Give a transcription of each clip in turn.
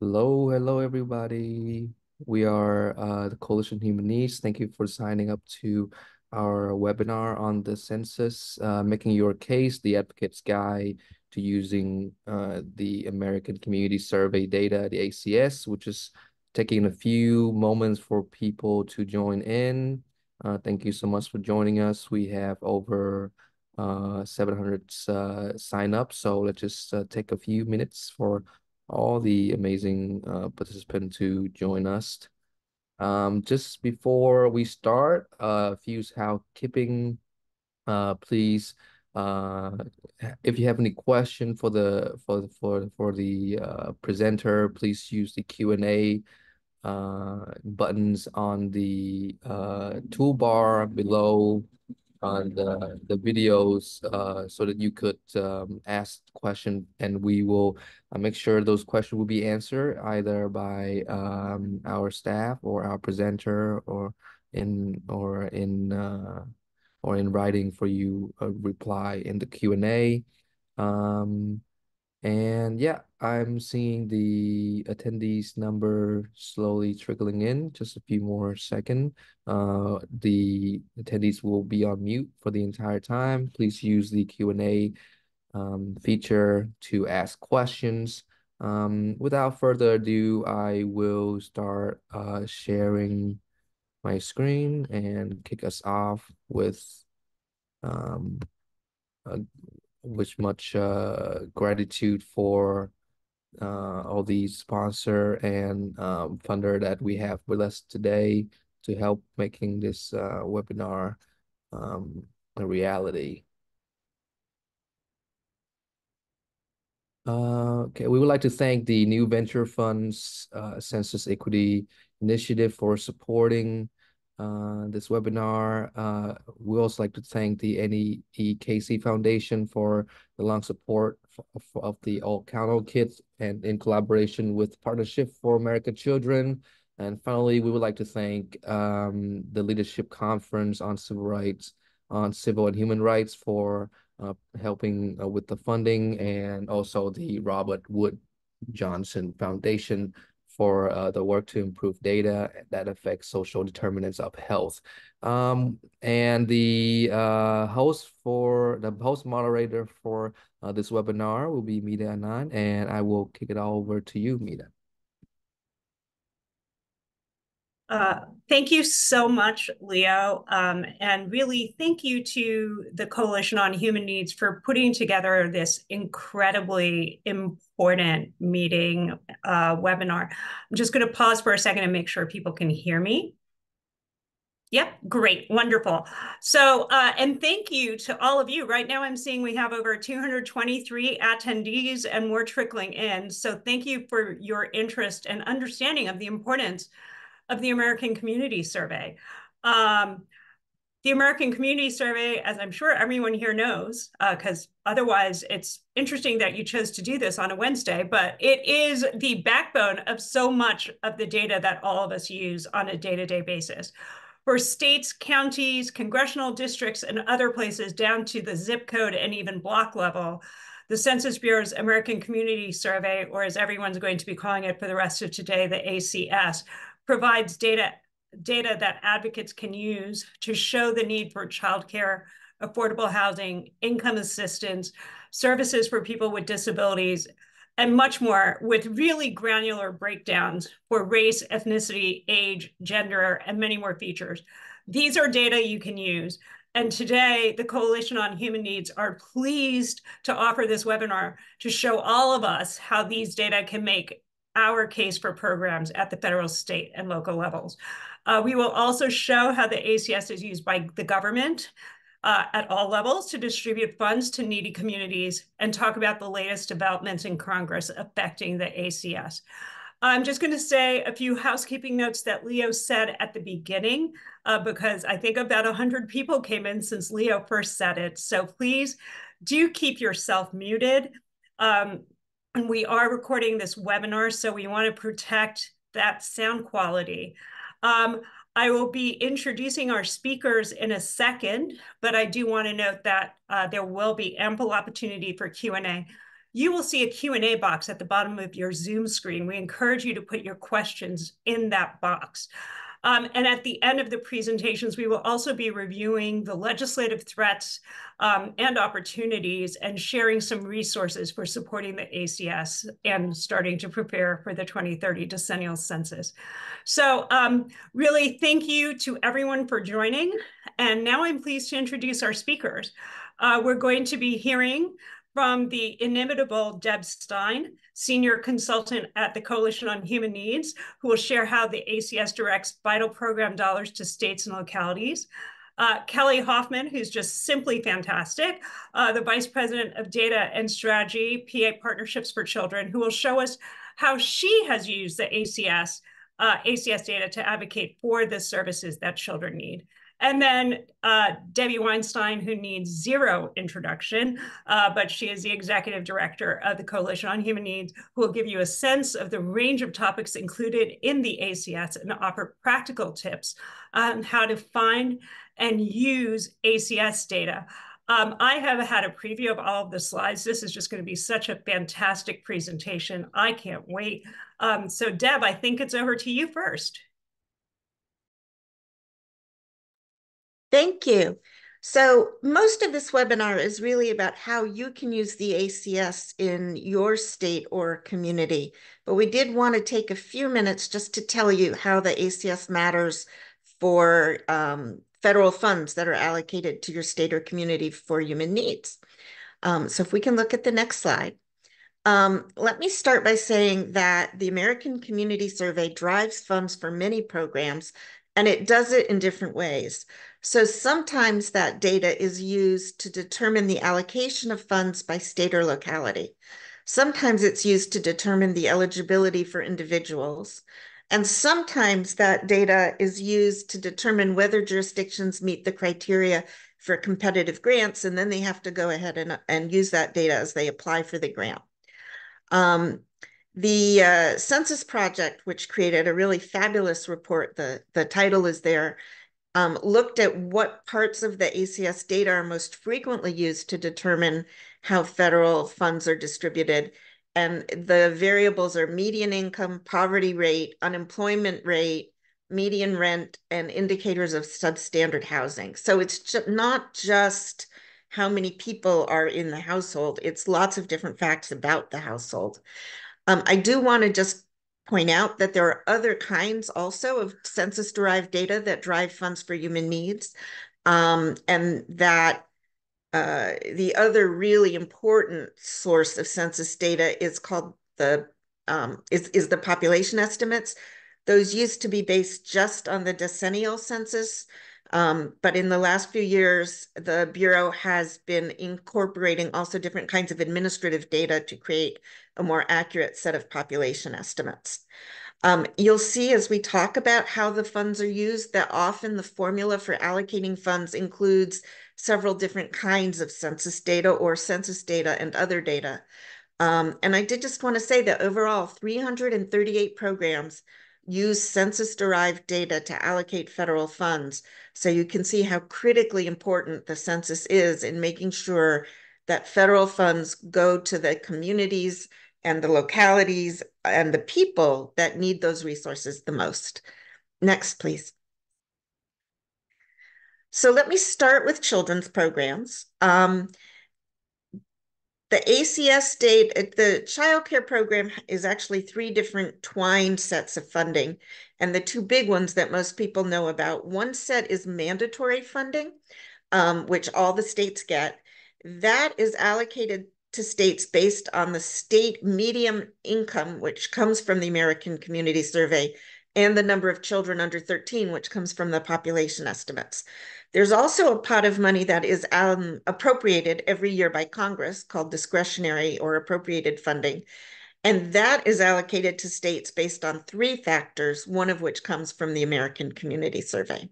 Hello, everybody. We are the Coalition Human Needs. Thank you for signing up to our webinar on the census, making your case, the advocate's guide to using the American Community Survey data, the ACS, which is taking a few moments for people to join in. Thank you so much for joining us. We have over 700 sign up, so let's just take a few minutes for all the amazing participants to join us. Just before we start, a few housekeeping. Please, uh, if you have any question for the presenter, please use the Q&A buttons on the toolbar below on the videos so that you could ask question, and we will make sure those questions will be answered either by our staff or our presenter or in writing for you a reply in the Q&A. Um, and yeah, I'm seeing the attendees number slowly trickling in. Just a few more seconds. The attendees will be on mute for the entire time. Please use the Q&A feature to ask questions. Without further ado, I will start sharing my screen and kick us off with um, uh, much gratitude for all the sponsor and funder that we have with us today to help making this webinar a reality. Okay, we would like to thank the New Venture Fund's Census Equity Initiative for supporting this webinar. We also like to thank the NEEKC Foundation for the long support of the All Count Kids and in collaboration with Partnership for American Children. And finally, we would like to thank the Leadership Conference on Civil and Human Rights for helping with the funding, and also the Robert Wood Johnson Foundation for the work to improve data that affects social determinants of health. And the host moderator for this webinar will be Mida Anand, and I will kick it all over to you, Mida. Thank you so much, Leo. And really thank you to the Coalition on Human Needs for putting together this incredibly important meeting webinar. I'm just going to pause for a second and make sure people can hear me. Yep, great, wonderful. So, and thank you to all of you. Right now I'm seeing we have over 223 attendees and more trickling in. So thank you for your interest and understanding of the importance of the American Community Survey. The American Community Survey, as I'm sure everyone here knows, because otherwise it's interesting that you chose to do this on a Wednesday, but it is the backbone of so much of the data that all of us use on a day-to-day basis. For states, counties, congressional districts, and other places down to the zip code and even block level, the Census Bureau's American Community Survey, or as everyone's going to be calling it for the rest of today, the ACS, provides data that advocates can use to show the need for childcare, affordable housing, income assistance, services for people with disabilities, and much more, with really granular breakdowns for race, ethnicity, age, gender, and many more features. These are data you can use. And today, the Coalition on Human Needs are pleased to offer this webinar to show all of us how these data can make our case for programs at the federal, state, and local levels. We will also show how the ACS is used by the government at all levels to distribute funds to needy communities, and talk about the latest developments in Congress affecting the ACS. I'm just going to say a few housekeeping notes that Leo said at the beginning, because I think about 100 people came in since Leo first said it. So please do keep yourself muted. And we are recording this webinar, so we want to protect that sound quality. I will be introducing our speakers in a second, but I do want to note that there will be ample opportunity for Q&A. you will see a Q&A box at the bottom of your Zoom screen. We encourage you to put your questions in that box. And at the end of the presentations, we will also be reviewing the legislative threats and opportunities and sharing some resources for supporting the ACS and starting to prepare for the 2030 decennial census. So really thank you to everyone for joining. And now I'm pleased to introduce our speakers. We're going to be hearing from the inimitable Deb Stein, Senior Consultant at the Coalition on Human Needs, who will share how the ACS directs vital program dollars to states and localities. Kelly Hoffman, who's just simply fantastic, the Vice President of Data and Strategy, PA Partnerships for Children, who will show us how she has used the ACS data to advocate for the services that children need. And then Debbie Weinstein, who needs zero introduction, but she is the executive director of the Coalition on Human Needs, who will give you a sense of the range of topics included in the ACS and offer practical tips on how to find and use ACS data. I have had a preview of all of the slides. This is just going to be such a fantastic presentation. I can't wait. So Deb, I think it's over to you first. Thank you. So most of this webinar is really about how you can use the ACS in your state or community. But we did want to take a few minutes just to tell you how the ACS matters for federal funds that are allocated to your state or community for human needs. So if we can look at the next slide. Let me start by saying that the American Community Survey drives funds for many programs, and it does it in different ways. So sometimes that data is used to determine the allocation of funds by state or locality. Sometimes it's used to determine the eligibility for individuals. And sometimes that data is used to determine whether jurisdictions meet the criteria for competitive grants, and then they have to go ahead and use that data as they apply for the grant. The Census Project, which created a really fabulous report, the title is there, looked at what parts of the ACS data are most frequently used to determine how federal funds are distributed. And the variables are median income, poverty rate, unemployment rate, median rent, and indicators of substandard housing. So it's not just how many people are in the household, it's lots of different facts about the household. I do want to just point out that there are other kinds also of census-derived data that drive funds for human needs, and that the other really important source of census data is called the population estimates. Those used to be based just on the decennial census, but in the last few years, the Bureau has been incorporating also different kinds of administrative data to create a more accurate set of population estimates. You'll see as we talk about how the funds are used that often the formula for allocating funds includes several different kinds of census data or census data and other data. And I did just want to say that overall 338 programs use census-derived data to allocate federal funds. So you can see how critically important the census is in making sure that federal funds go to the communities and the localities and the people that need those resources the most. Next, please. So let me start with children's programs. The ACS the child care program is actually 3 different twined sets of funding. And the 2 big ones that most people know about, one set is mandatory funding, which all the states get. That is allocated to states based on the state median income, which comes from the American Community Survey, and the number of children under 13, which comes from the population estimates. There's also a pot of money that is appropriated every year by Congress called discretionary or appropriated funding. And that is allocated to states based on 3 factors, one of which comes from the American Community Survey.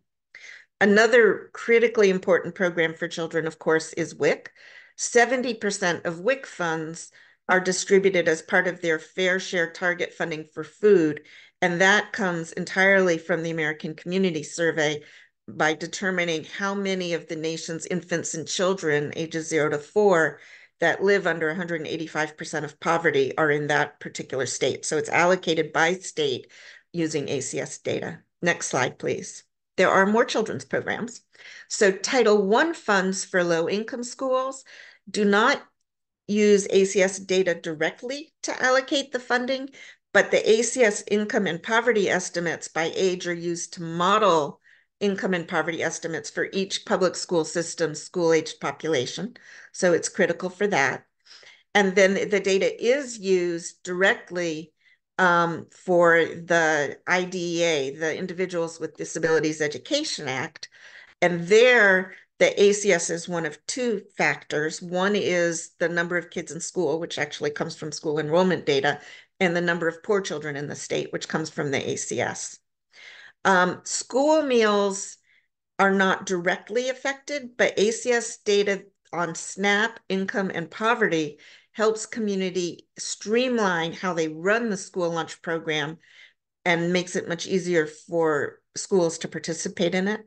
Another critically important program for children, of course, is WIC. 70% of WIC funds are distributed as part of their fair share target funding for food. And that comes entirely from the American Community Survey by determining how many of the nation's infants and children ages 0 to 4 that live under 185% of poverty are in that particular state. So it's allocated by state using ACS data. Next slide, please. There are more children's programs. So Title I funds for low-income schools do not use ACS data directly to allocate the funding, but the ACS income and poverty estimates by age are used to model income and poverty estimates for each public school system's school-aged population. So it's critical for that. And then the data is used directly for the IDEA, the Individuals with Disabilities Education Act. And there, the ACS is one of two factors. One is the number of kids in school, which actually comes from school enrollment data, and the number of poor children in the state, which comes from the ACS. School meals are not directly affected, but ACS data on SNAP, income, and poverty helps community streamline how they run the school lunch program and makes it much easier for schools to participate in it.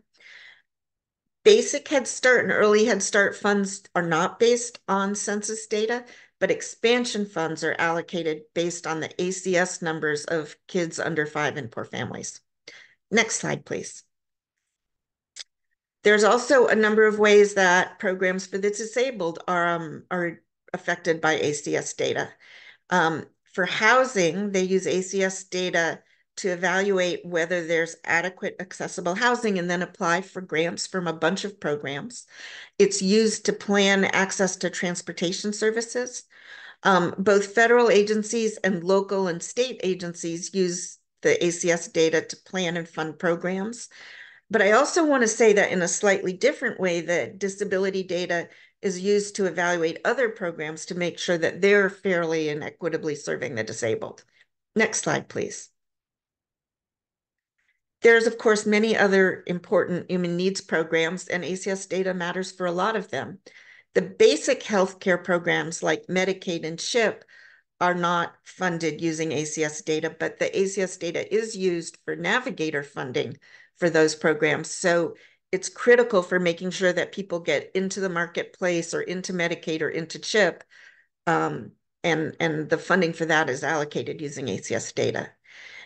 Basic Head Start and Early Head Start funds are not based on census data, but expansion funds are allocated based on the ACS numbers of kids under 5 in poor families. Next slide, please. There's also a number of ways that programs for the disabled are affected by ACS data. For housing, they use ACS data to evaluate whether there's adequate accessible housing and then apply for grants from a bunch of programs. It's used to plan access to transportation services. Both federal agencies and local and state agencies use the ACS data to plan and fund programs. But I also want to say that in a slightly different way, that disability data is used to evaluate other programs to make sure that they're fairly and equitably serving the disabled. Next slide, please. There's, of course, many other important human needs programs, and ACS data matters for a lot of them. The basic healthcare programs like Medicaid and CHIP are not funded using ACS data, but the ACS data is used for navigator funding for those programs. So it's critical for making sure that people get into the marketplace or into Medicaid or into CHIP, and the funding for that is allocated using ACS data.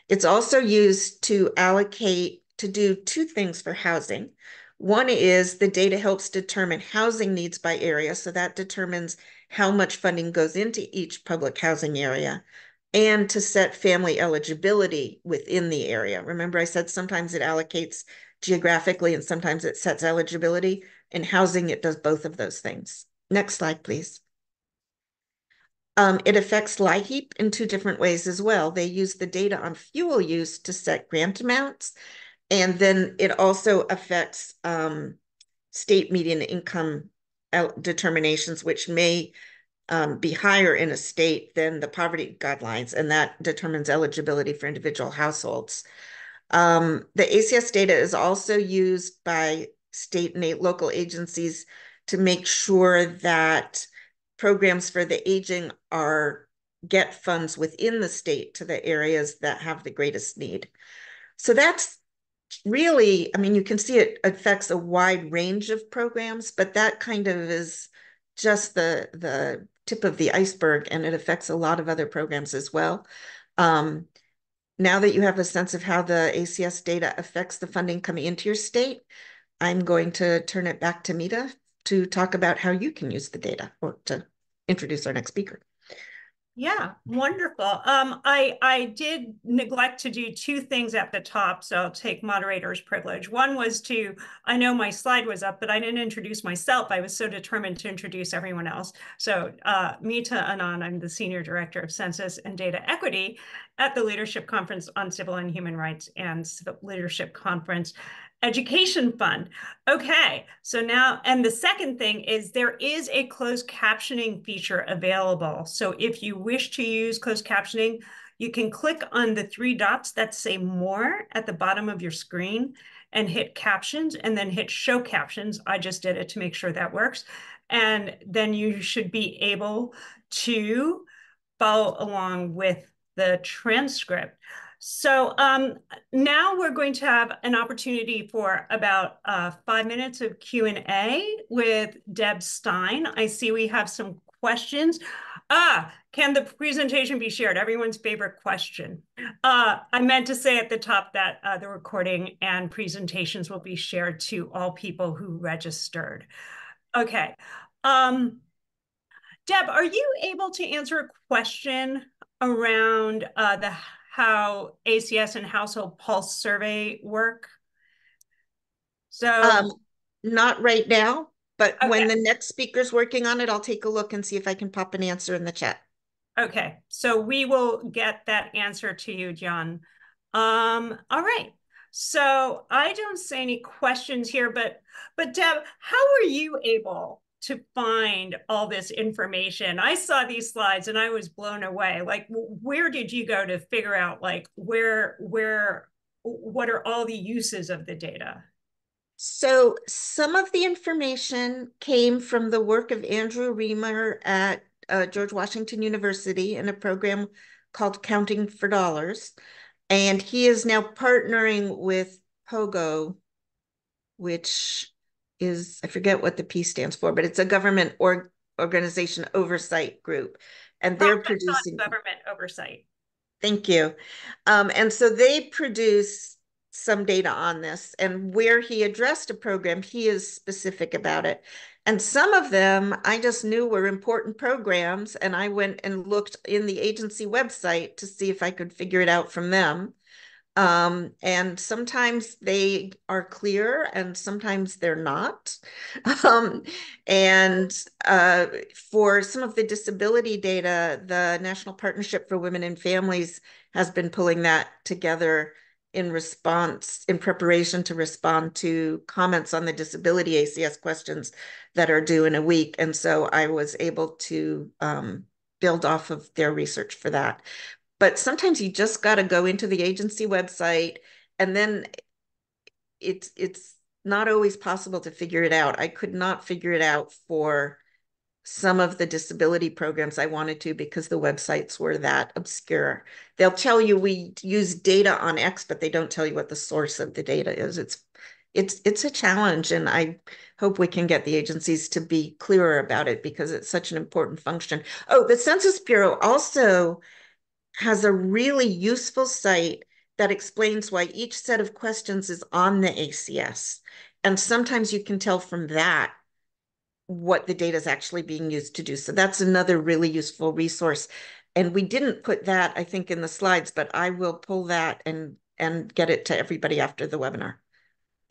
It's also used to allocate, to do two things for housing. One is the data helps determine housing needs by area, so that determines how much funding goes into each public housing area, and to set family eligibility within the area. Remember, I said sometimes it allocates geographically and sometimes it sets eligibility. In housing, it does both of those things. Next slide, please. It affects LIHEAP in two different ways as well. They use the data on fuel use to set grant amounts, and then it also affects state median income determinations, which may be higher in a state than the poverty guidelines, and that determines eligibility for individual households. The ACS data is also used by state and local agencies to make sure that programs for the aging get funds within the state to the areas that have the greatest need. So that's really, I mean, you can see it affects a wide range of programs, but that kind of is just the tip of the iceberg, and it affects a lot of other programs as well. Now that you have a sense of how the ACS data affects the funding coming into your state, I'm going to turn it back to Mita to talk about how you can use the data, or to introduce our next speaker. Yeah, wonderful. I did neglect to do two things at the top, so I'll take moderator's privilege. One was I know my slide was up, but I didn't introduce myself. I was so determined to introduce everyone else. So Mita Anand, I'm the Senior Director of Census and Data Equity at the Leadership Conference on Civil and Human Rights and Leadership Conference Education Fund. Okay, so now, and the second thing is there is a closed captioning feature available. So if you wish to use closed captioning, you can click on the three dots that say more at the bottom of your screen and hit captions, and then hit show captions. I just did it to make sure that works. And then you should be able to follow along with the transcript. So now we're going to have an opportunity for about 5 minutes of Q&A with Deb Stein. I see we have some questions. Can the presentation be shared? Everyone's favorite question. I meant to say at the top that the recording and presentations will be shared to all people who registered. Okay. Deb, are you able to answer a question around how ACS and Household Pulse Survey work? So, Not right now, but okay. when the next speaker's working on it, I'll take a look and see if I can pop an answer in the chat. Okay, so we will get that answer to you, John. All right. So I don't see any questions here, but Deb, how were you able to find all this information? I saw these slides and I was blown away. Like, where did you go to figure out like what are all the uses of the data? So some of the information came from the work of Andrew Reamer at George Washington University in a program called Counting for Dollars. And he is now partnering with POGO, which is, I forget what the P stands for, but it's a government organization oversight group. And they're Project on producing, Government Oversight. thank you. And so they produce some data on this, and where he addressed a program, he is specific about it. And some of them I just knew were important programs, and I went and looked in the agency website to see if I could figure it out from them. And sometimes they are clear and sometimes they're not. Um, and for some of the disability data, the National Partnership for Women and Families has been pulling that together in response, in preparation to respond to comments on the disability ACS questions that are due in a week. And so I was able to build off of their research for that. But sometimes you just got to go into the agency website, and then it's not always possible to figure it out. I could not figure it out for some of the disability programs I wanted to because the websites were that obscure. They'll tell you we use data on X, but they don't tell you what the source of the data is. It's a challenge, and I hope we can get the agencies to be clearer about it because it's such an important function. Oh, the Census Bureau also has a really useful site that explains why each set of questions is on the ACS. And sometimes you can tell from that what the data is actually being used to do. So that's another really useful resource. And we didn't put that, I think, in the slides, but I will pull that and get it to everybody after the webinar.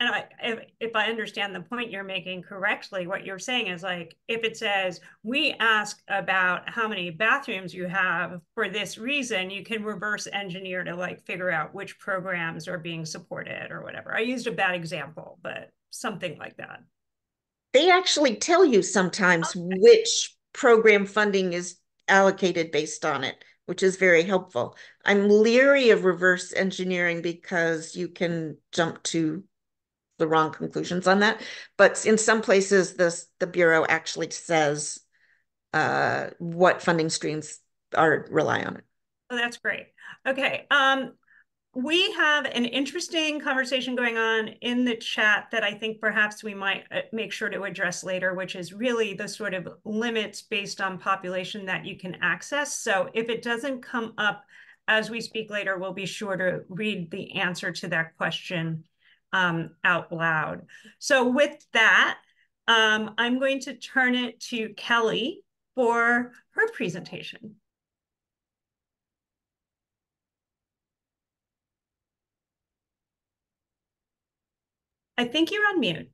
And if I understand the point you're making correctly, what you're saying is like, if it says, we ask about how many bathrooms you have for this reason, you can reverse engineer to like figure out which programs are being supported or whatever. I used a bad example, but something like that. They actually tell you sometimes which program funding is allocated based on it, which is very helpful. I'm leery of reverse engineering because you can jump to the wrong conclusions on that. But in some places, the Bureau actually says what funding streams rely on it. Oh, that's great. Okay. We have an interesting conversation going on in the chat that I think perhaps we might make sure to address later, which is really the sort of limits based on population that you can access. So if it doesn't come up as we speak later, we'll be sure to read the answer to that question out loud. So with that, I'm going to turn it to Kelly for her presentation. I think you're on mute.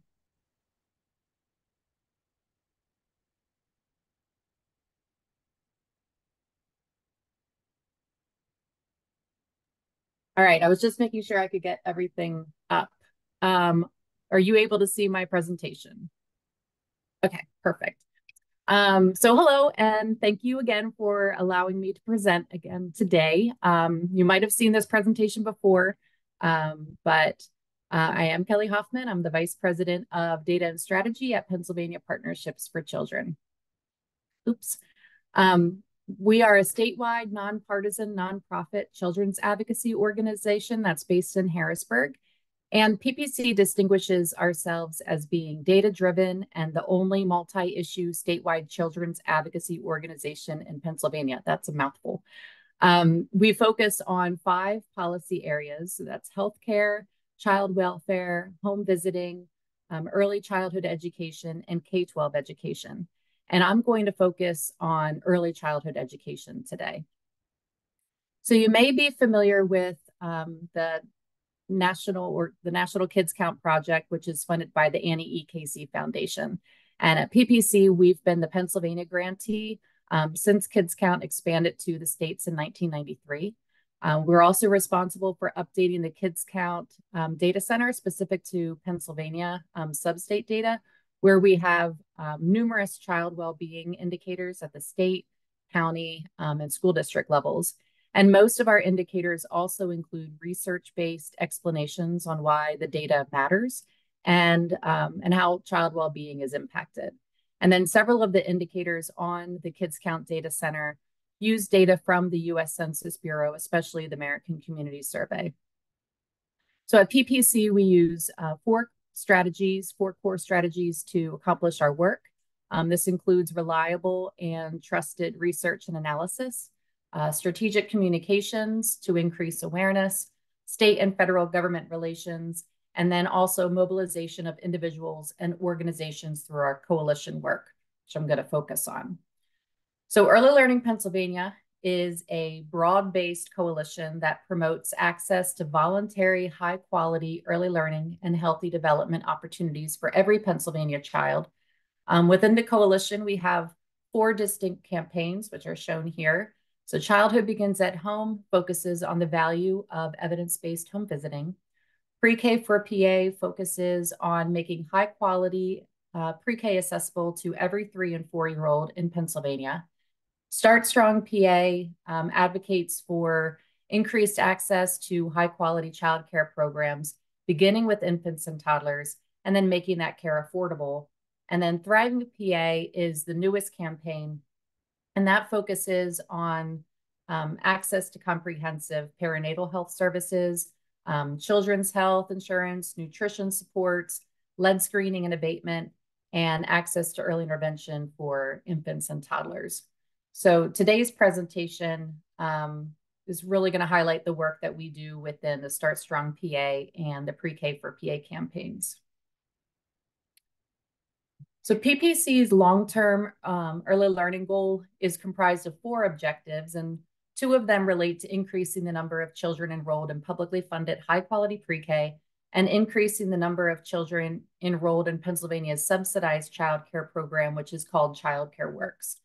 All right, I was just making sure I could get everything up. Are you able to see my presentation? Okay, perfect. So hello, and thank you again for allowing me to present again today. You might have seen this presentation before, but I am Kelly Hoffman. I'm the Vice President of Data and Strategy at Pennsylvania Partnerships for Children. Oops. We are a statewide, nonpartisan, nonprofit children's advocacy organization that's based in Harrisburg. And PPC distinguishes ourselves as being data-driven and the only multi-issue statewide children's advocacy organization in Pennsylvania. That's a mouthful. We focus on 5 policy areas. So that's healthcare, child welfare, home visiting, early childhood education, and K-12 education. And I'm going to focus on early childhood education today. So you may be familiar with the National Kids Count Project, which is funded by the Annie E. Casey Foundation. And at PPC, we've been the Pennsylvania grantee since Kids Count expanded to the states in 1993. We're also responsible for updating the Kids Count data center specific to Pennsylvania sub-state data, where we have numerous child well-being indicators at the state, county, and school district levels. And most of our indicators also include research-based explanations on why the data matters and how child well-being is impacted. And then several of the indicators on the Kids Count Data Center use data from the U.S. Census Bureau, especially the American Community Survey. So at PPC, we use 4 core strategies to accomplish our work. This includes reliable and trusted research and analysis, strategic communications to increase awareness, state and federal government relations, and then also mobilization of individuals and organizations through our coalition work, which I'm going to focus on. So Early Learning Pennsylvania is a broad-based coalition that promotes access to voluntary, high-quality early learning and healthy development opportunities for every Pennsylvania child. Within the coalition, we have 4 distinct campaigns, which are shown here. So Childhood Begins at Home focuses on the value of evidence-based home visiting. Pre-K for PA focuses on making high-quality pre-K accessible to every 3 and 4-year-old in Pennsylvania. Start Strong PA advocates for increased access to high-quality childcare programs, beginning with infants and toddlers, and then making that care affordable. And then Thriving PA is the newest campaign, and that focuses on access to comprehensive perinatal health services, children's health insurance, nutrition supports, lead screening and abatement, and access to early intervention for infants and toddlers. So today's presentation is really going to highlight the work that we do within the Start Strong PA and the Pre-K for PA campaigns. So PPC's long-term early learning goal is comprised of 4 objectives, and 2 of them relate to increasing the number of children enrolled in publicly funded high-quality pre-K and increasing the number of children enrolled in Pennsylvania's subsidized child care program, which is called Child Care Works.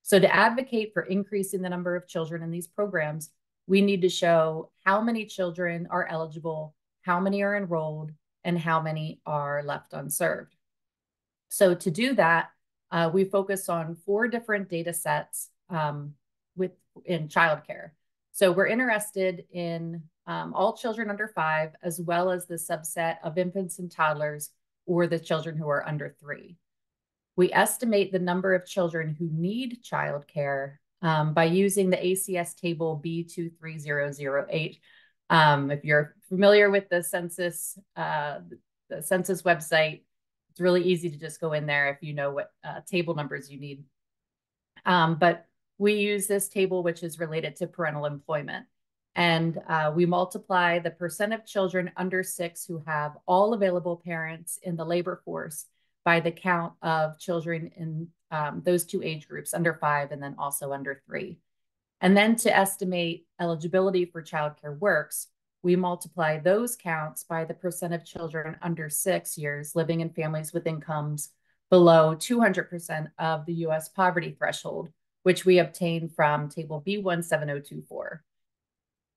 So to advocate for increasing the number of children in these programs, we need to show how many children are eligible, how many are enrolled, and how many are left unserved. So to do that, we focus on 4 different data sets in childcare. So we're interested in all children under 5, as well as the subset of infants and toddlers, or the children who are under 3. We estimate the number of children who need childcare by using the ACS table B23008. If you're familiar with the census website, it's really easy to just go in there if you know what table numbers you need. But we use this table, which is related to parental employment. And we multiply the percent of children under 6 who have all available parents in the labor force by the count of children in those 2 age groups, under 5 and then also under 3. And then to estimate eligibility for Child Care Works, we multiply those counts by the percent of children under 6 years living in families with incomes below 200% of the U.S. poverty threshold, which we obtain from table B17024.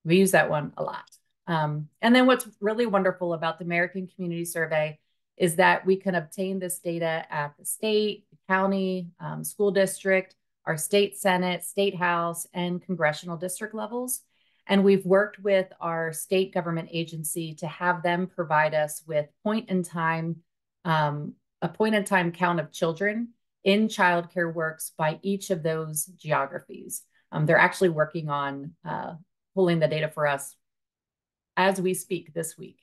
We use that one a lot. And then what's really wonderful about the American Community Survey is that we can obtain this data at the state, county, school district, our state senate, state house, and congressional district levels. And we've worked with our state government agency to have them provide us with a point-in-time count of children in Child Care Works by each of those geographies. They're actually working on pulling the data for us as we speak this week.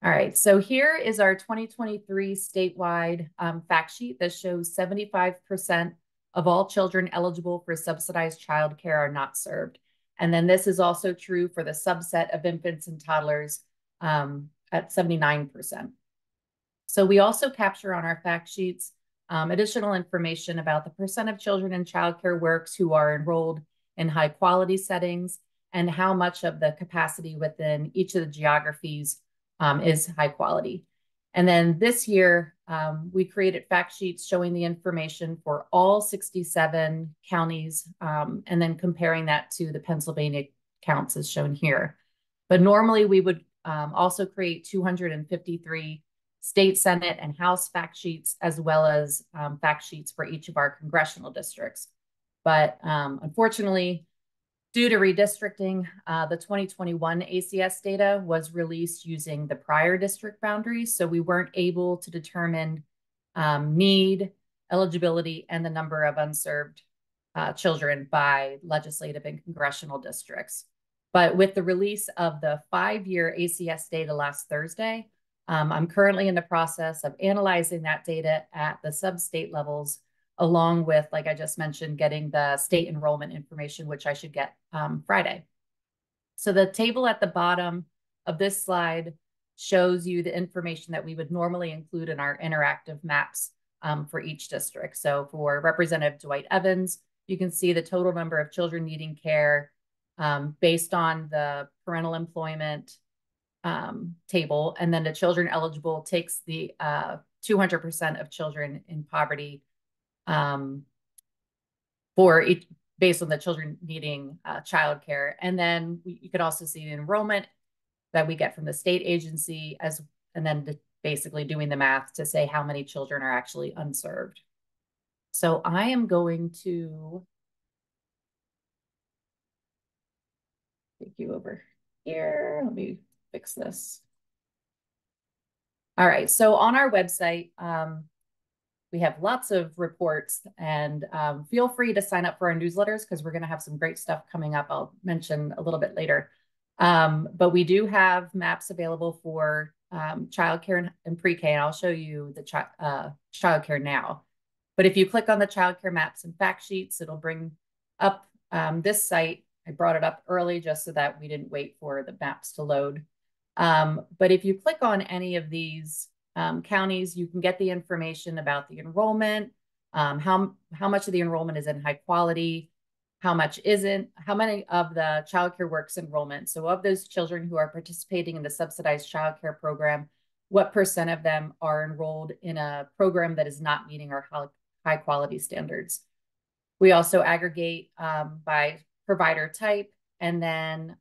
All right, so here is our 2023 statewide fact sheet that shows 75% of all children eligible for subsidized childcare are not served. And then this is also true for the subset of infants and toddlers at 79%. So we also capture on our fact sheets additional information about the percent of children in childcare works who are enrolled in high quality settings and how much of the capacity within each of the geographies is high quality. And then this year, we created fact sheets showing the information for all 67 counties and then comparing that to the Pennsylvania counts as shown here. But normally we would also create 253 state, Senate, and House fact sheets, as well as fact sheets for each of our congressional districts. But unfortunately, due to redistricting, the 2021 ACS data was released using the prior district boundaries, so we weren't able to determine need, eligibility, and the number of unserved children by legislative and congressional districts. But with the release of the 5-year ACS data last Thursday, I'm currently in the process of analyzing that data at the sub-state levels, along with, like I just mentioned, getting the state enrollment information, which I should get Friday. So the table at the bottom of this slide shows you the information that we would normally include in our interactive maps for each district. So for Representative Dwight Evans, you can see the total number of children needing care based on the parental employment table, and then the children eligible takes the 200% of children in poverty for each, based on the children needing childcare. And then you could also see the enrollment that we get from the state agency, and then basically doing the math to say how many children are actually unserved. So I am going to take you over here. Let me fix this. All right, so on our website, we have lots of reports, and feel free to sign up for our newsletters because we're going to have some great stuff coming up. I'll mention a little bit later. But we do have maps available for childcare and pre-K, and I'll show you the childcare now. But if you click on the childcare maps and fact sheets, it'll bring up this site. I brought it up early just so that we didn't wait for the maps to load. But if you click on any of these counties, you can get the information about the enrollment, how much of the enrollment is in high quality, how much isn't, how many of the childcare works enrollment. So of those children who are participating in the subsidized childcare program, what percent of them are enrolled in a program that is not meeting our high quality standards. We also aggregate by provider type, and then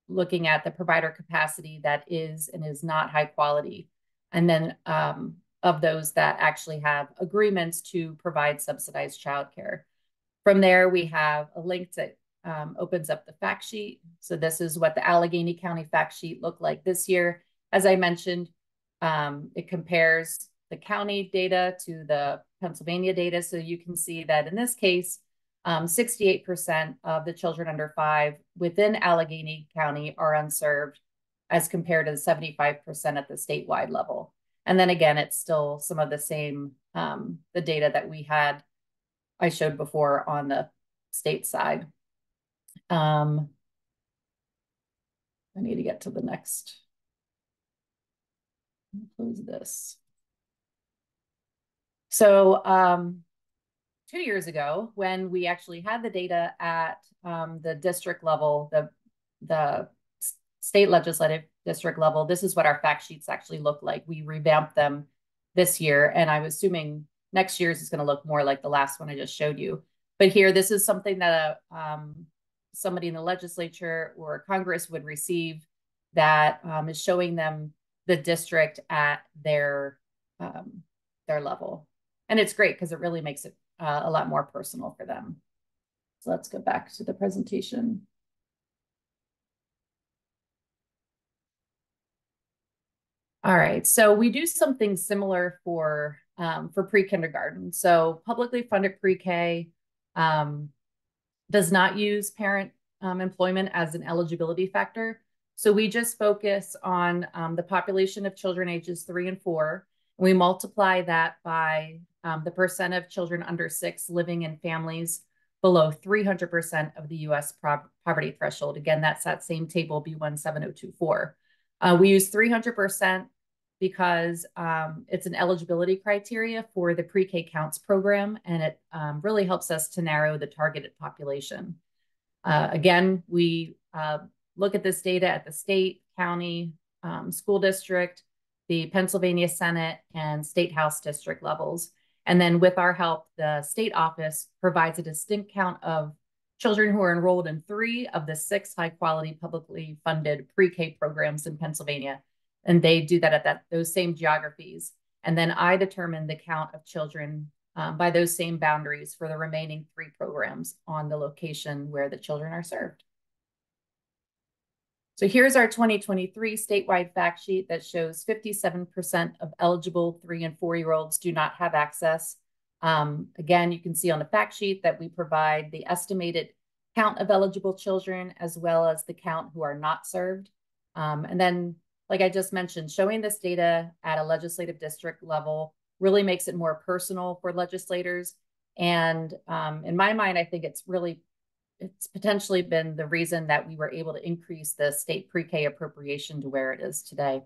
looking at the provider capacity that is and is not high quality. And then of those that actually have agreements to provide subsidized childcare. From there, we have a link that opens up the fact sheet. So this is what the Allegheny County fact sheet looked like this year. As I mentioned, it compares the county data to the Pennsylvania data. So you can see that in this case, 68% of the children under 5 within Allegheny County are unserved, as compared to the 75% at the statewide level. And then again, it's still some of the same, the data that I showed before on the state side. I need to get to the next. Close this. So 2 years ago, when we actually had the data at the district level, the state legislative district level, this is what our fact sheets actually look like. We revamped them this year, and I'm assuming next year's is going to look more like the last one I just showed you. But here, this is something that somebody in the legislature or Congress would receive that is showing them the district at their level. And it's great because it really makes it a lot more personal for them. So let's go back to the presentation. All right, so we do something similar for pre-kindergarten. So publicly funded pre-K does not use parent employment as an eligibility factor. So we just focus on the population of children ages 3 and 4. And we multiply that by the percent of children under 6 living in families below 300% of the U.S. poverty threshold. Again, that's that same table B17024. We use 300% because it's an eligibility criteria for the pre-K counts program, and it really helps us to narrow the targeted population. Again, we look at this data at the state, county, school district, the Pennsylvania Senate, and state house district levels. And then with our help, the state office provides a distinct count of children who are enrolled in 3 of the 6 high-quality publicly funded pre-K programs in Pennsylvania. And they do that at those same geographies. And then I determine the count of children by those same boundaries for the remaining 3 programs on the location where the children are served. So here's our 2023 statewide fact sheet that shows 57% of eligible 3 and 4-year-olds do not have access. Again, you can see on the fact sheet that we provide the estimated count of eligible children as well as the count who are not served. And then, like I just mentioned, showing this data at a legislative district level really makes it more personal for legislators. And in my mind, I think it's potentially been the reason that we were able to increase the state pre-K appropriation to where it is today.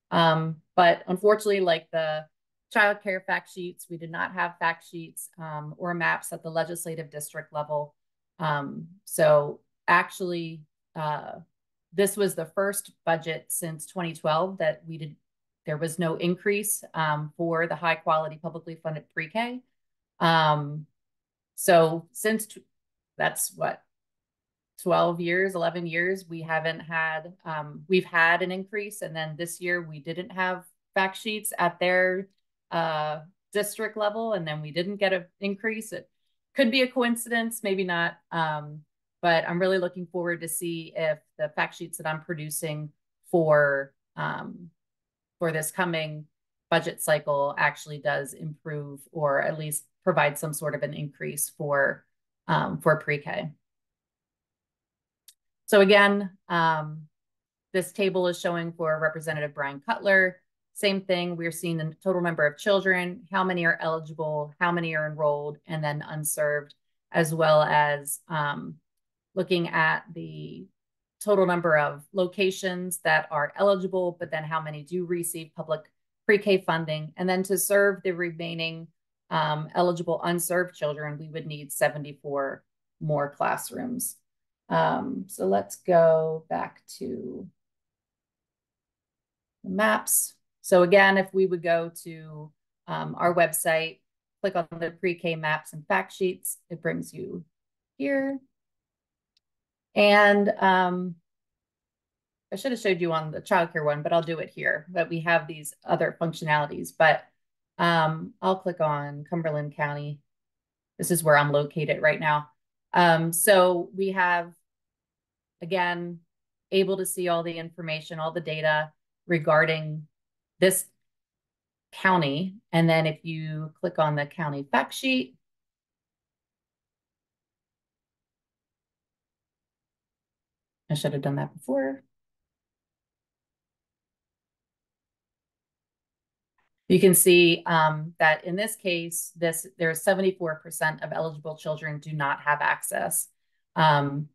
But unfortunately, like the child care fact sheets, we did not have fact sheets or maps at the legislative district level. So actually, this was the first budget since 2012 that there was no increase for the high quality publicly funded pre-K. So since that's what, 12 years, 11 years, we've had an increase. And then this year we didn't have fact sheets at their district level, and then we didn't get an increase. It could be a coincidence, maybe not. But I'm really looking forward to see if the fact sheets that I'm producing for this coming budget cycle actually does improve, or at least provide some sort of an increase for pre-K. So again, this table is showing for Representative Brian Cutler. Same thing, we're seeing the total number of children, how many are eligible, how many are enrolled, and then unserved, as well as looking at the total number of locations that are eligible, but then how many do receive public pre-K funding. And then to serve the remaining eligible unserved children, we would need 74 more classrooms. So let's go back to the maps. So again, if we would go to our website, click on the pre-K maps and fact sheets, it brings you here. And I should have showed you on the childcare one, but I'll do it here. But we have these other functionalities. But I'll click on Cumberland County. This is where I'm located right now. So we have, again, able to see all the information, all the data regarding this county. And then if you click on the county fact sheet, I should have done that before. You can see that in this case, there's 74% of eligible children do not have access.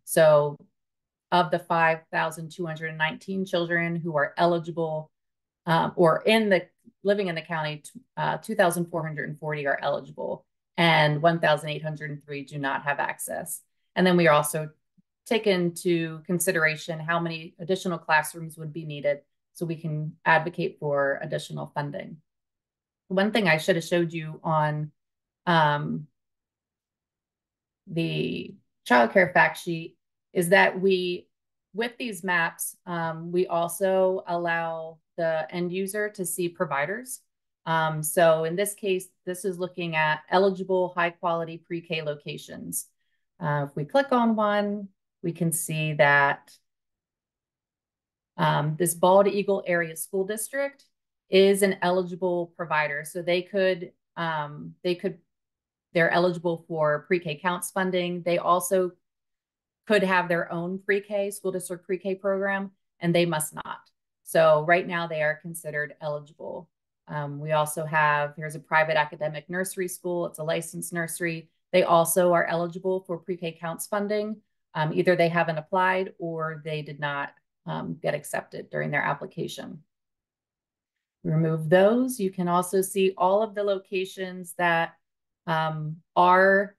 So of the 5,219 children who are eligible or living in the county, 2,440 are eligible and 1,803 do not have access. And then we also take into consideration how many additional classrooms would be needed so we can advocate for additional funding. One thing I should have showed you on the childcare fact sheet is that with these maps, we also allow the end user to see providers. So in this case, this is looking at eligible high quality pre-K locations. If we click on one, we can see that this Bald Eagle Area School District is an eligible provider. So they're eligible for pre-K counts funding. They also could have their own pre-K, school district pre-K program, and they must not. So right now they are considered eligible. We also have, here's a private academic nursery school. It's a licensed nursery. They also are eligible for pre-K counts funding. Either they haven't applied or they did not get accepted during their application. Remove those. You can also see all of the locations that are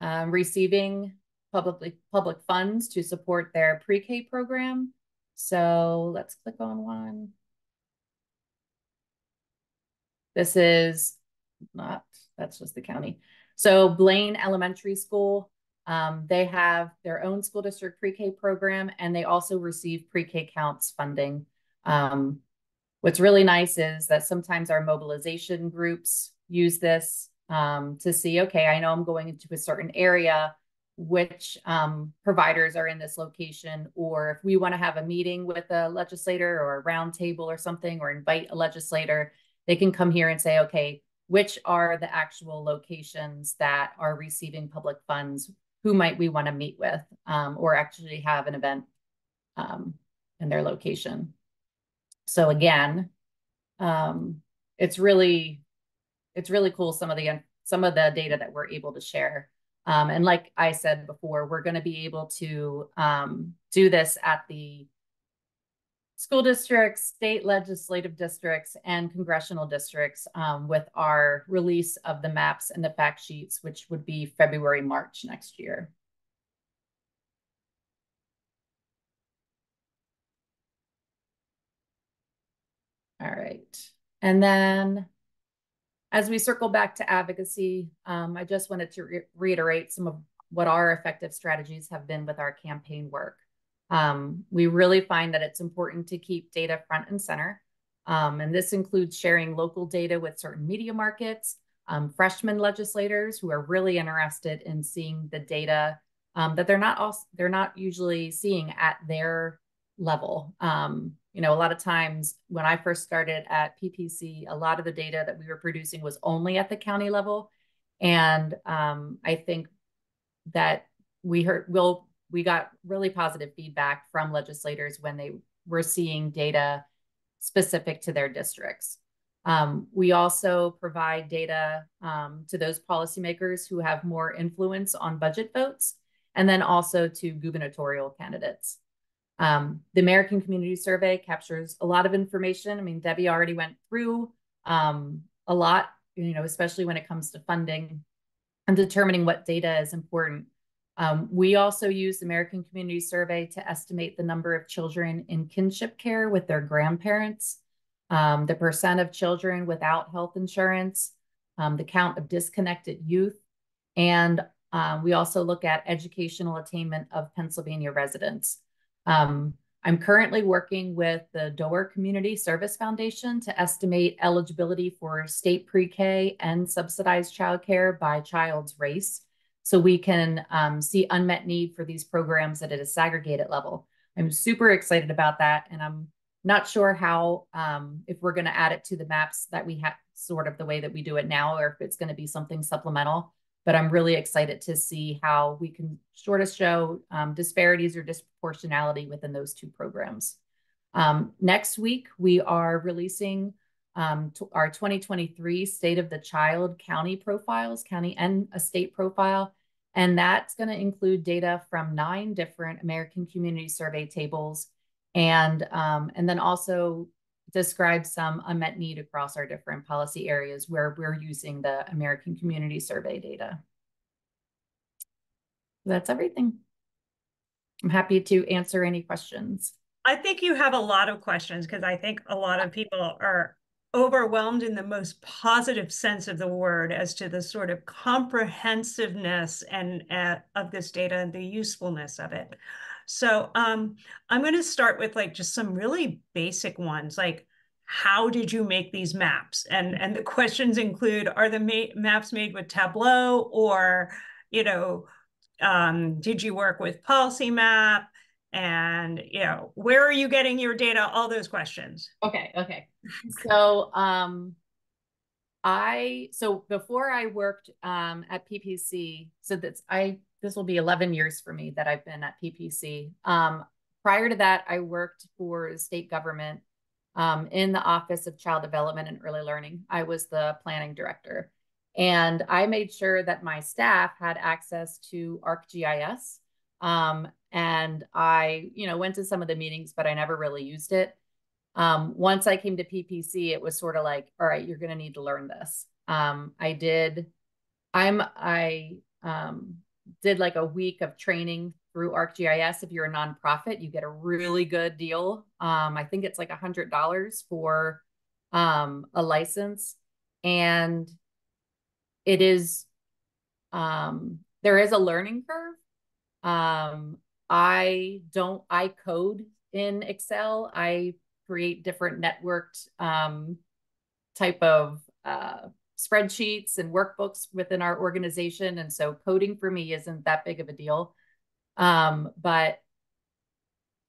receiving public funds to support their pre-K program. So let's click on one. This is not, that's just the county. So Blaine Elementary School, they have their own school district pre-K program, and they also receive pre-K counts funding. What's really nice is that sometimes our mobilization groups use this to see, okay, I know I'm going into a certain area, which providers are in this location, or if we want to have a meeting with a legislator or a round table or something, or invite a legislator, they can come here and say, okay, which are the actual locations that are receiving public funds? Who might we want to meet with or actually have an event in their location? So again, it's really cool some of the data that we're able to share. And like I said before, we're going to be able to do this at the school districts, state legislative districts, and congressional districts with our release of the maps and the fact sheets, which would be February, March next year. All right. And then as we circle back to advocacy, I just wanted to reiterate some of what our effective strategies have been with our campaign work. We really find that it's important to keep data front and center. And this includes sharing local data with certain media markets, freshman legislators who are really interested in seeing the data that they're not usually seeing at their level. You know, a lot of times when I first started at PPC, a lot of the data that we were producing was only at the county level. And I think that we got really positive feedback from legislators when they were seeing data specific to their districts. We also provide data to those policymakers who have more influence on budget votes, and then also to gubernatorial candidates. The American Community Survey captures a lot of information. I mean, Debbie already went through a lot, you know, especially when it comes to funding and determining what data is important. We also use the American Community Survey to estimate the number of children in kinship care with their grandparents, the percent of children without health insurance, the count of disconnected youth, and we also look at educational attainment of Pennsylvania residents. I'm currently working with the Dover Community Service Foundation to estimate eligibility for state pre-K and subsidized childcare by child's race, so we can see unmet need for these programs at a disaggregated level. I'm super excited about that, and I'm not sure how, if we're going to add it to the maps that we have, sort of the way that we do it now, or if it's going to be something supplemental. But I'm really excited to see how we can sort of show disparities or disproportionality within those two programs. Next week, we are releasing our 2023 State of the Child county profiles, county and a state profile. And that's going to include data from 9 different American Community Survey tables, and then also describe some unmet need across our different policy areas where we're using the American Community Survey data. That's everything. I'm happy to answer any questions. I think you have a lot of questions because I think a lot of people are overwhelmed in the most positive sense of the word as to the sort of comprehensiveness and of this data and the usefulness of it. So I'm going to start with like just some really basic ones, like how did you make these maps? And the questions include, are the maps made with Tableau, or, you know, did you work with Policy Map? And, you know, where are you getting your data? All those questions. Okay. So so before I worked at PPC, so I this will be 11 years for me that I've been at PPC. Prior to that, I worked for the state government in the Office of Child Development and Early Learning. I was the planning director. And I made sure that my staff had access to ArcGIS. And I, went to some of the meetings, but I never really used it. Once I came to PPC, it was sort of like, all right, you're going to need to learn this. I did like a week of training through ArcGIS. If you're a nonprofit, you get a really good deal. I think it's like $100 for a license. And it is, there is a learning curve. I code in Excel. I create different networked type of spreadsheets and workbooks within our organization. And so coding for me isn't that big of a deal. But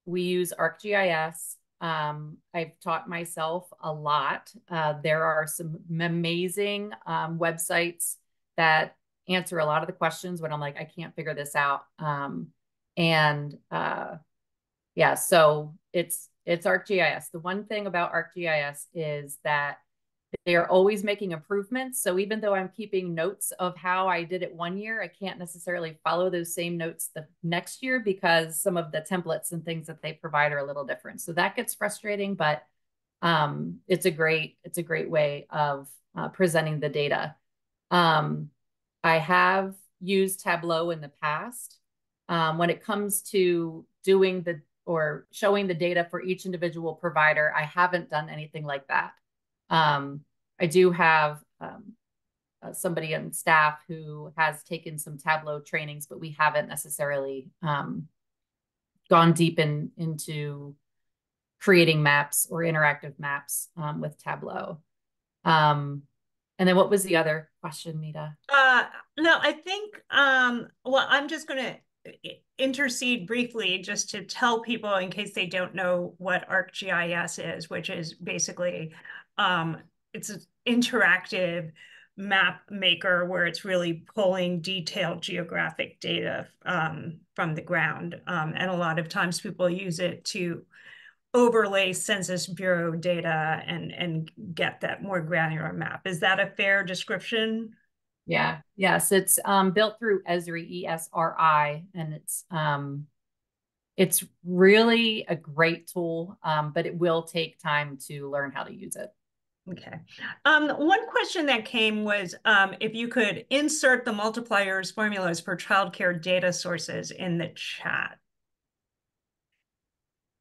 we use ArcGIS. I've taught myself a lot. There are some amazing websites that answer a lot of the questions when I'm like, I can't figure this out. Yeah, so it's ArcGIS. The one thing about ArcGIS is that they are always making improvements. So even though I'm keeping notes of how I did it one year, I can't necessarily follow those same notes the next year because some of the templates and things that they provide are a little different. So that gets frustrating, but it's a great way of presenting the data. I have used Tableau in the past. When it comes to doing or showing the data for each individual provider, I haven't done anything like that. I do have somebody on staff who has taken some Tableau trainings, but we haven't necessarily gone deep into creating maps or interactive maps with Tableau. And then what was the other question, Nita? No, I think, well, I'm just going to intercede briefly just to tell people in case they don't know what ArcGIS is, which is basically, it's an interactive map maker where it's really pulling detailed geographic data from the ground. And a lot of times people use it to overlay Census Bureau data and get that more granular map. Is that a fair description? Yeah, yes, it's built through Esri, ESRI, and it's really a great tool, but it will take time to learn how to use it. Okay. One question that came was if you could insert the multipliers formulas for childcare data sources in the chat.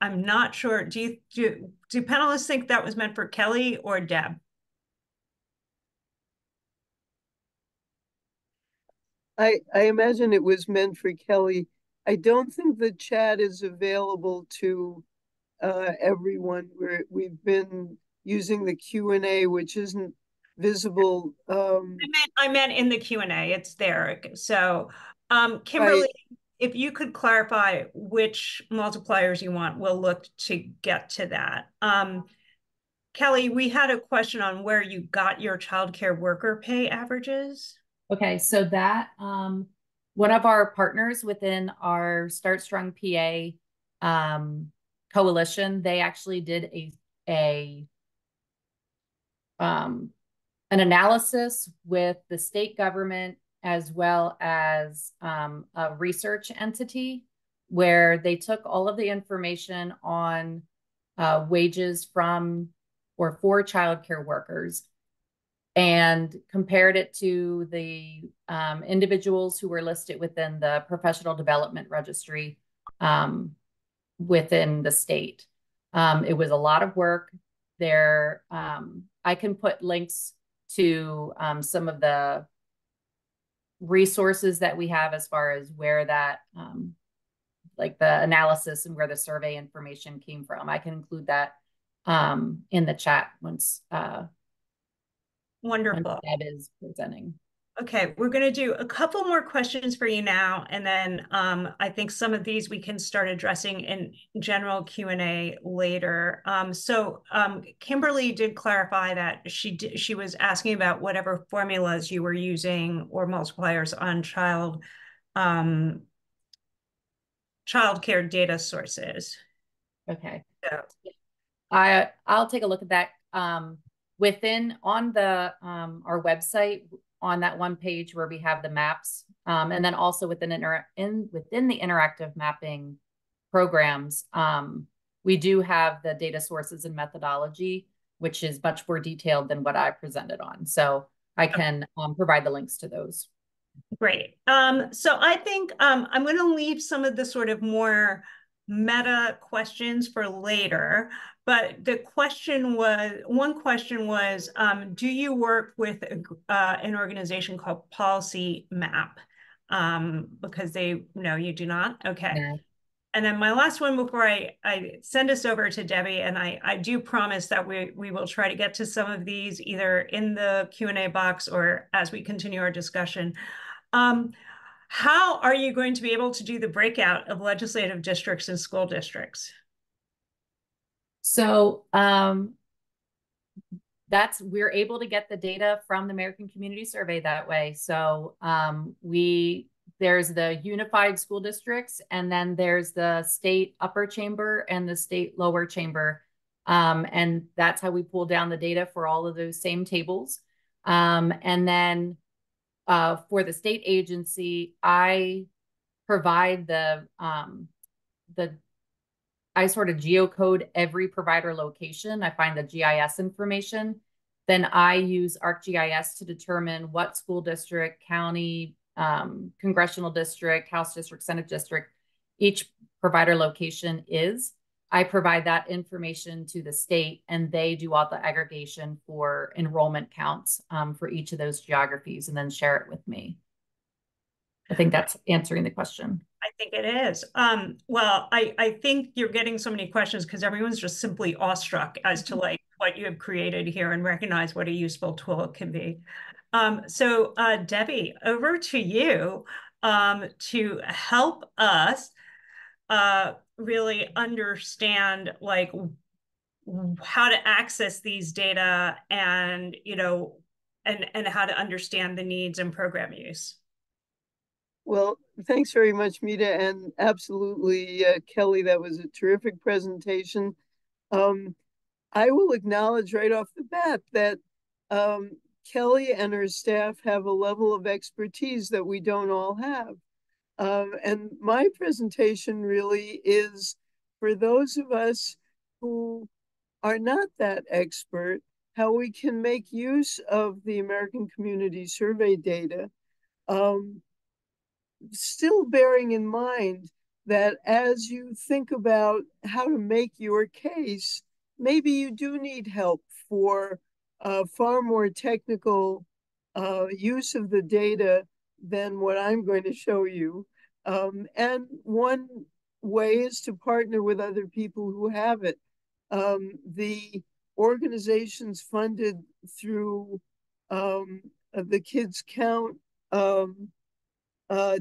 I'm not sure. Do panelists think that was meant for Kelly or Deb? I imagine it was meant for Kelly. I don't think the chat is available to everyone. We've been using the Q&A, which isn't visible. I meant in the Q&A. It's there. So, Kimberly, right. If you could clarify which multipliers you want, we'll look to get to that. Kelly, we had a question on where you got your childcare worker pay averages. Okay, so that one of our partners within our Start Strong PA coalition, they actually did an analysis with the state government as well as a research entity where they took all of the information on wages from or for childcare workers and compared it to the individuals who were listed within the professional development registry within the state. It was a lot of work there. I can put links to some of the resources that we have as far as where that, like the analysis and where the survey information came from. I can include that in the chat once Wonderful. Deb is presenting. Okay, we're going to do a couple more questions for you now, and then I think some of these we can start addressing in general Q&A later. Kimberly did clarify that she was asking about whatever formulas you were using or multipliers on child childcare data sources. Okay. So, I'll take a look at that. Within on the our website on that one page where we have the maps, and then also within within the interactive mapping programs, we do have the data sources and methodology, which is much more detailed than what I presented on. So I can provide the links to those. great. So I think I'm going to leave some of the sort of more meta questions for later. But the one question was, do you work with an organization called Policy Map? Because no, you do not. Okay. Yeah. And then my last one before I send us over to Debbie, and I do promise that we will try to get to some of these either in the Q&A box or as we continue our discussion. How are you going to be able to do the breakout of legislative districts and school districts? So we're able to get the data from the American Community Survey that way. So there's the unified school districts, and then there's the state upper chamber and the state lower chamber. And that's how we pull down the data for all of those same tables. And then for the state agency, I provide I sort of geocode every provider location. I find the GIS information. Then I use ArcGIS to determine what school district, county, congressional district, House district, Senate district, each provider location is. I provide that information to the state, and they do all the aggregation for enrollment counts for each of those geographies, and then share it with me. I think that's answering the question. I think it is. Well, I think you're getting so many questions because everyone's just simply awestruck as to like what you have created here and recognize what a useful tool it can be. So Debbie, over to you to help us really understand like how to access these data and, and how to understand the needs and program use. Well, thanks very much, Mita, and absolutely, Kelly, that was a terrific presentation. I will acknowledge right off the bat that Kelly and her staff have a level of expertise that we don't all have. And my presentation really is for those of us who are not that expert, how we can make use of the American Community Survey data, still bearing in mind that as you think about how to make your case, maybe you do need help for far more technical use of the data than what I'm going to show you. And one way is to partner with other people who have it. The organizations funded through the Kids Count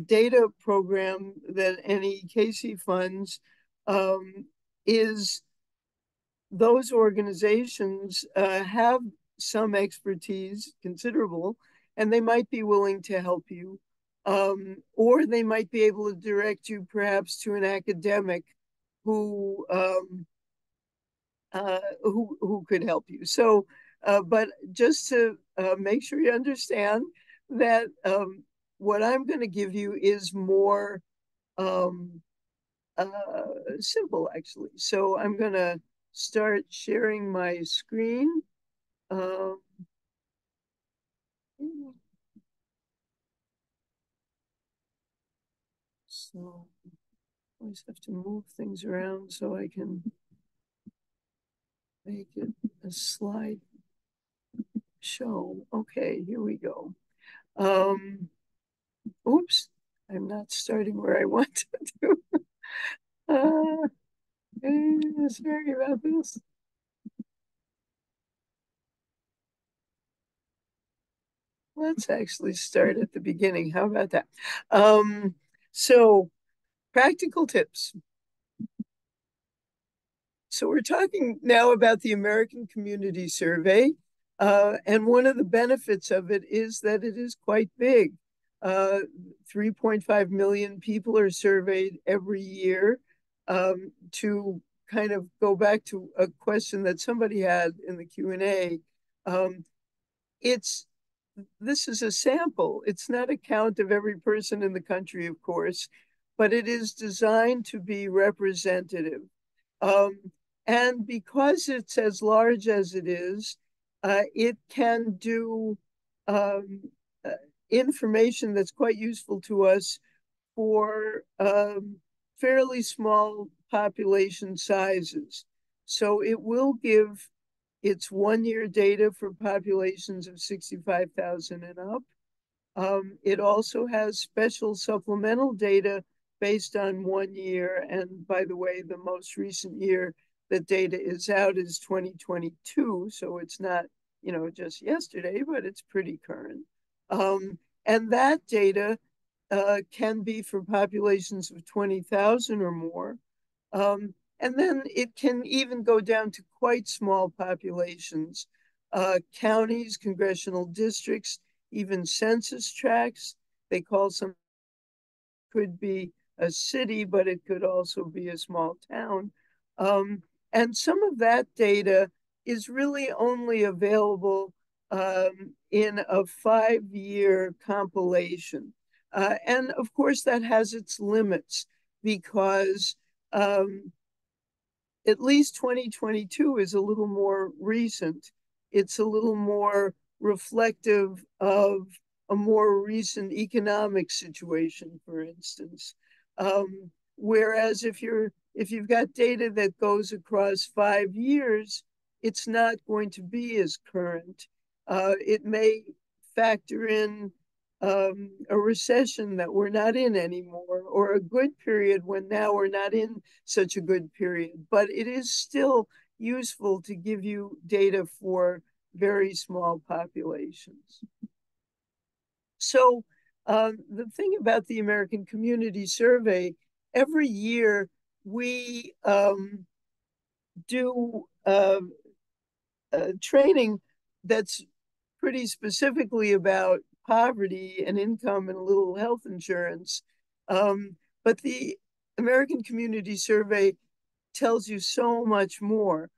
data program that NEKC funds is those organizations have some expertise, considerable, and they might be willing to help you. Or they might be able to direct you perhaps to an academic who could help you. So, but just to make sure you understand that what I'm going to give you is more simple, actually. So I'm going to start sharing my screen. So I always have to move things around so I can make it a slide show. Okay, here we go. Oops, I'm not starting where I want to do. Sorry about this. Let's actually start at the beginning. How about that? So practical tips. So we're talking now about the American Community Survey. And one of the benefits of it is that it is quite big. Uh, 3.5 million people are surveyed every year. To kind of go back to a question that somebody had in the Q&A, um, it's this is a sample. It's not a count of every person in the country, of course, but it is designed to be representative. Um, and because it's as large as it is, it can do um, uh, information that's quite useful to us for fairly small population sizes. So it will give its 1 year data for populations of 65,000 and up. It also has special supplemental data based on 1 year. And by the way, the most recent year that data is out is 2022. So it's not, just yesterday, but it's pretty current. And that data can be for populations of 20,000 or more. And then it can even go down to quite small populations, counties, congressional districts, even census tracts. They call some, could be a city, but it could also be a small town. Um, and some of that data is really only available in a 5 year compilation. And of course, that has its limits because at least 2022 is a little more recent. It's a little more reflective of a more recent economic situation, for instance. Whereas if you've got data that goes across 5 years, it's not going to be as current. It may factor in a recession that we're not in anymore, or a good period when now we're not in such a good period. But it is still useful to give you data for very small populations. So the thing about the American Community Survey, every year we do training that's pretty specifically about poverty and income and a little health insurance. But the American Community Survey tells you so much more.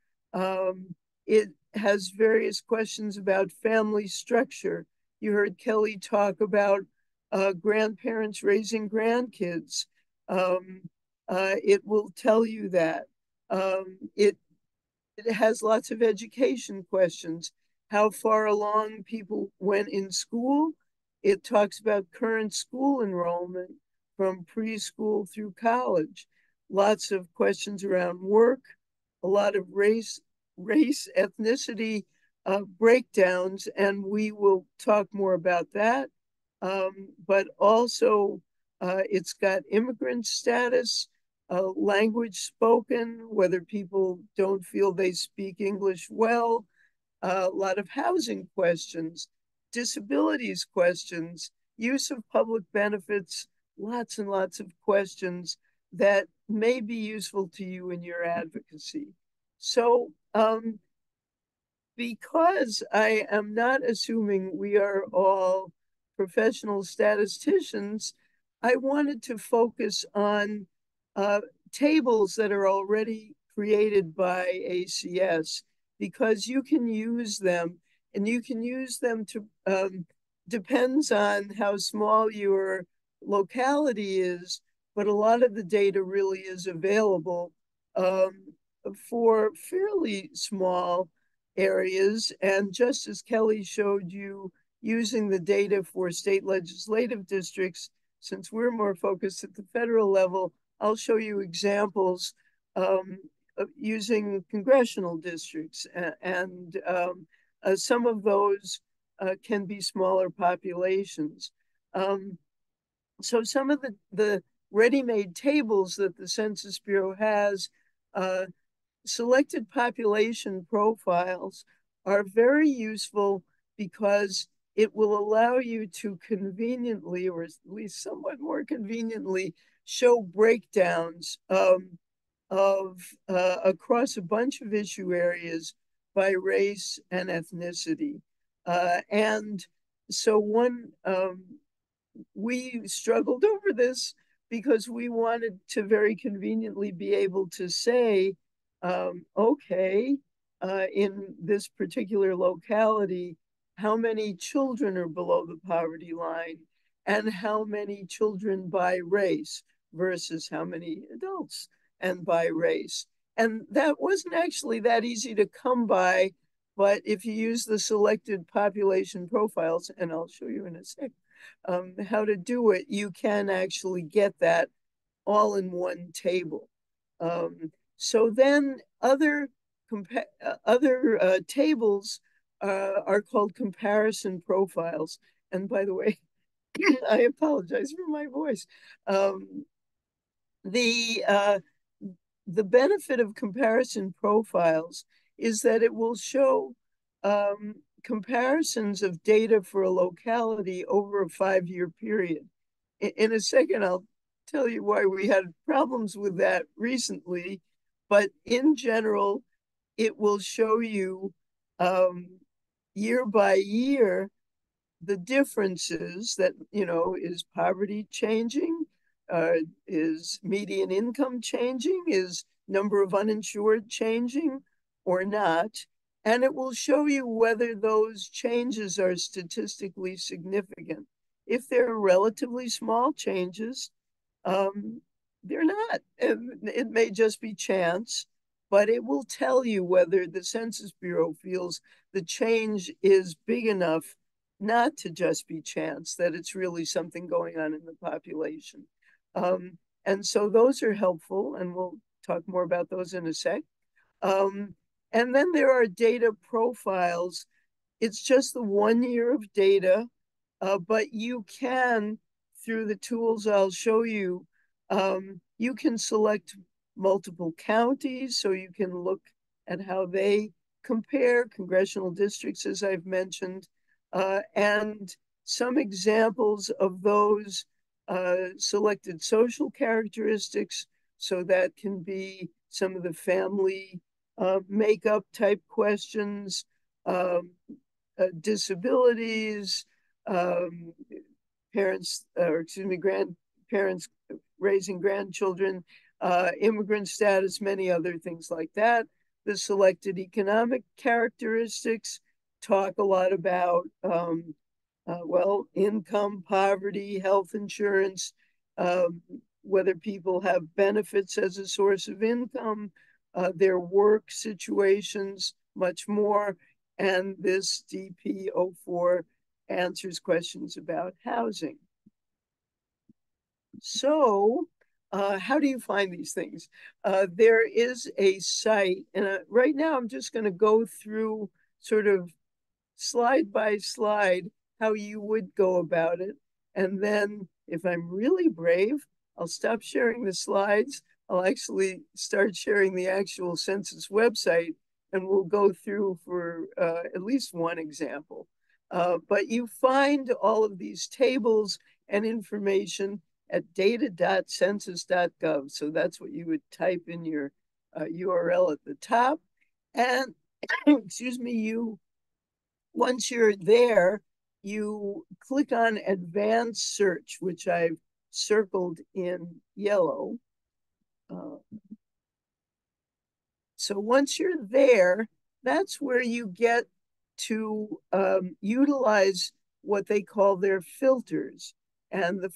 It has various questions about family structure. You heard Kelly talk about grandparents raising grandkids. It will tell you that. It has lots of education questions. How far along people went in school. It talks about current school enrollment from preschool through college. Lots of questions around work, a lot of race, ethnicity breakdowns, and we will talk more about that. But also, it's got immigrant status, language spoken, whether people don't feel they speak English well, a lot of housing questions, disabilities questions, use of public benefits, lots and lots of questions that may be useful to you in your advocacy. So because I am not assuming we are all professional statisticians, I wanted to focus on tables that are already created by ACS because you can use them, and you can use them to, depends on how small your locality is, but a lot of the data really is available for fairly small areas. And just as Kelly showed you, using the data for state legislative districts, since we're more focused at the federal level, I'll show you examples of using congressional districts. And some of those can be smaller populations. So some of the ready-made tables that the Census Bureau has, selected population profiles, are very useful because it will allow you to conveniently, or at least somewhat more conveniently, show breakdowns of across a bunch of issue areas by race and ethnicity. And so we struggled over this because we wanted to very conveniently be able to say, okay, in this particular locality, how many children are below the poverty line and how many children by race versus how many adults and by race. And that wasn't actually that easy to come by, but if you use the selected population profiles, and I'll show you in a sec, how to do it, you can actually get that all in one table. So then other tables are called comparison profiles. And by the way, I apologize for my voice. The benefit of comparison profiles is that it will show comparisons of data for a locality over a 5-year period. In a second, I'll tell you why we had problems with that recently, but in general, it will show you year by year the differences that, is poverty changing? Is median income changing? Is number of uninsured changing or not? And it will show you whether those changes are statistically significant. If they're relatively small changes, they're not. It may just be chance, but it will tell you whether the Census Bureau feels the change is big enough not to just be chance, that it's really something going on in the population. And so those are helpful, and we'll talk more about those in a sec. And then there are data profiles. It's just the 1 year of data, but you can, through the tools I'll show you, you can select multiple counties, so you can look at how they compare, congressional districts, as I've mentioned, and some examples of those selected social characteristics. So that can be some of the family makeup type questions, disabilities, parents, or excuse me, grandparents raising grandchildren, immigrant status, many other things like that. The selected economic characteristics talk a lot about, well, income, poverty, health insurance, whether people have benefits as a source of income, their work situations, much more. And this DP04 answers questions about housing. So how do you find these things? There is a site, and right now I'm just going to go through sort of slide by slide how you would go about it. And then if I'm really brave, I'll stop sharing the slides. I'll actually start sharing the actual census website, and we'll go through for at least one example. But you find all of these tables and information at data.census.gov. So that's what you would type in your URL at the top. And excuse me, once you're there, you click on advanced search, which I've circled in yellow. So once you're there, that's where you get to utilize what they call their filters. And the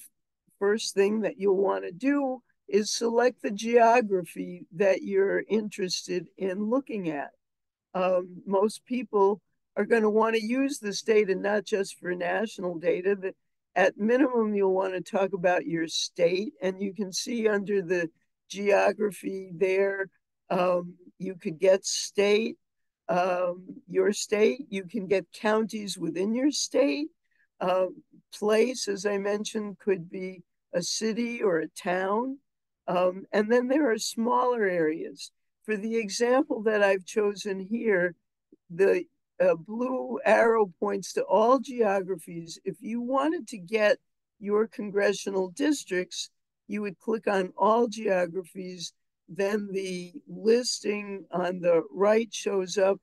first thing that you'll want to do is select the geography that you're interested in looking at. Most people are going to want to use this data not just for national data. That at minimum, you'll want to talk about your state, and you can see under the geography there, you could get state, your state, you can get counties within your state. Place, as I mentioned, could be a city or a town. And then there are smaller areas. For the example that I've chosen here, the blue arrow points to all geographies. If you wanted to get your congressional districts, you would click on all geographies, then the listing on the right shows up,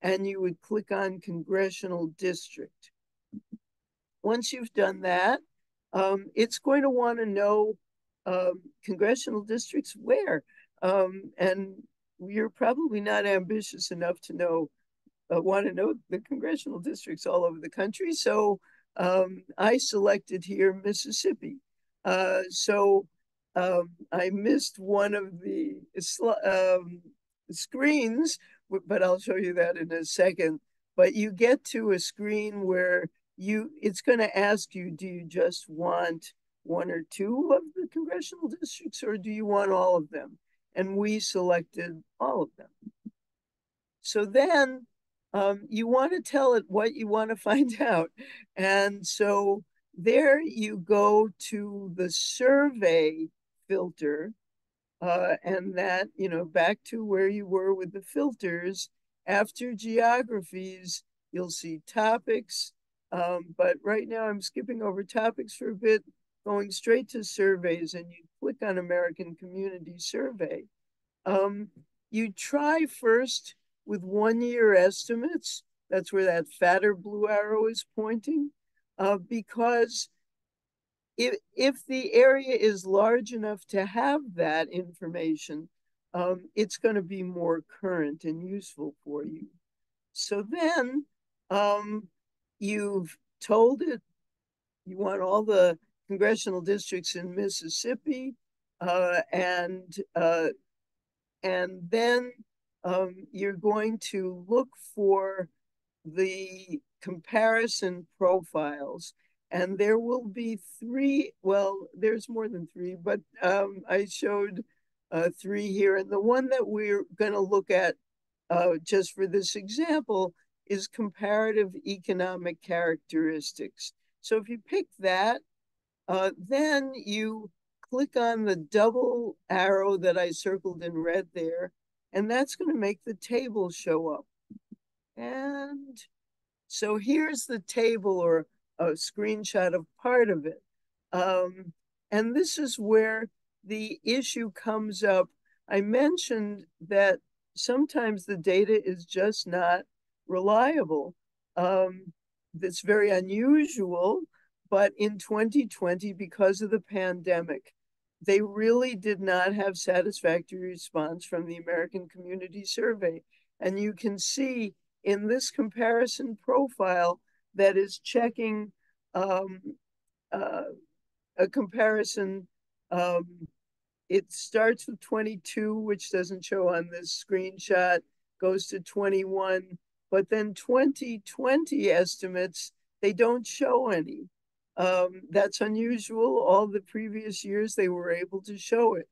and you would click on congressional district. Once you've done that, it's going to want to know congressional districts where. And you're probably not ambitious enough to know, want to know the congressional districts all over the country. So I selected here Mississippi. I missed one of the screens, but I'll show you that in a second. But you get to a screen where it's going to ask you, do you just want one or two of the congressional districts, or do you want all of them? And we selected all of them. So then you want to tell it what you want to find out. And so there you go to the survey filter, and that, back to where you were with the filters. After geographies, you'll see topics. But right now I'm skipping over topics for a bit, going straight to surveys, and you click on American Community Survey. You try first with 1 year estimates. That's where that fatter blue arrow is pointing, because if the area is large enough to have that information, it's going to be more current and useful for you. So then you've told it you want all the congressional districts in Mississippi, and then you're going to look for the comparison profiles. And there will be three, well, there's more than three, but I showed three here. And the one that we're going to look at just for this example is comparative economic characteristics. So if you pick that, then you click on the double arrow that I circled in red there, and that's going to make the table show up. And so here's the table, or a screenshot of part of it. And this is where the issue comes up. I mentioned that sometimes the data is just not reliable. That's very unusual, but in 2020, because of the pandemic, they really did not have satisfactory response from the American Community Survey. And you can see in this comparison profile that is checking a comparison. It starts with 22, which doesn't show on this screenshot, goes to 21, but then 2020 estimates, they don't show any. That's unusual. All the previous years they were able to show it,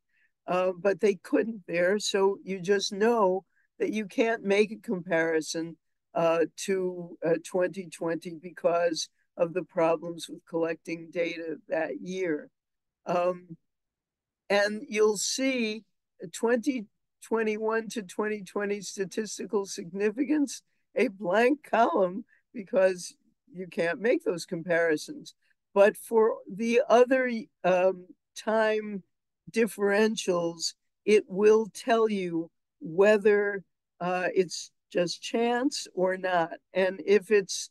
but they couldn't there. So you just know that you can't make a comparison to 2020 because of the problems with collecting data that year. And you'll see 2021 to 2020 statistical significance, a blank column, because you can't make those comparisons. But for the other time differentials, it will tell you whether it's just chance or not. And if it's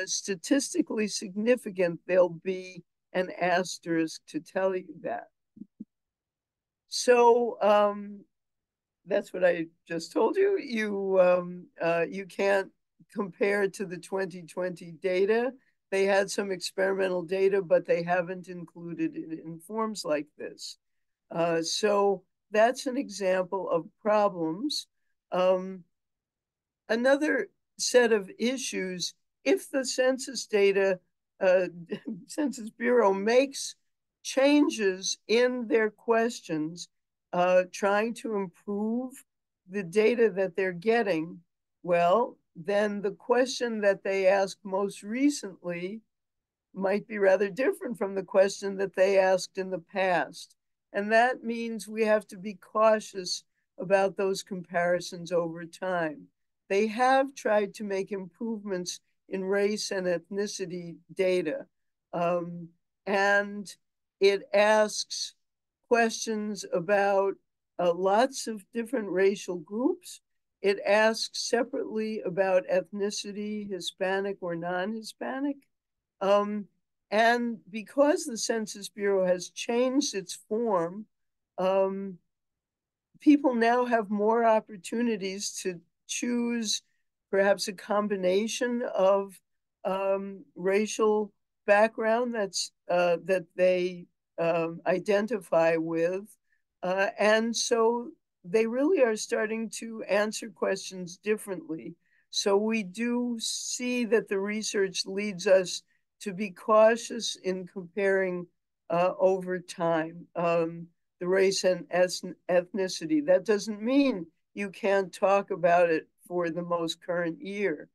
statistically significant, there'll be an asterisk to tell you that. So that's what I just told you. You can't compare to the 2020 data. They had some experimental data, but they haven't included it in forms like this. So that's an example of problems. Another set of issues, if the census data, Census Bureau makes changes in their questions, trying to improve the data that they're getting, well, then the question that they asked most recently might be rather different from the question that they asked in the past. And that means we have to be cautious about those comparisons over time. They have tried to make improvements in race and ethnicity data. And it asks questions about lots of different racial groups. It asks separately about ethnicity, Hispanic or non-Hispanic. And because the Census Bureau has changed its form, people now have more opportunities to choose perhaps a combination of racial background that they identify with. And so they really are starting to answer questions differently. So we do see that the research leads us to be cautious in comparing over time. The race and ethnicity. That doesn't mean you can't talk about it for the most current year.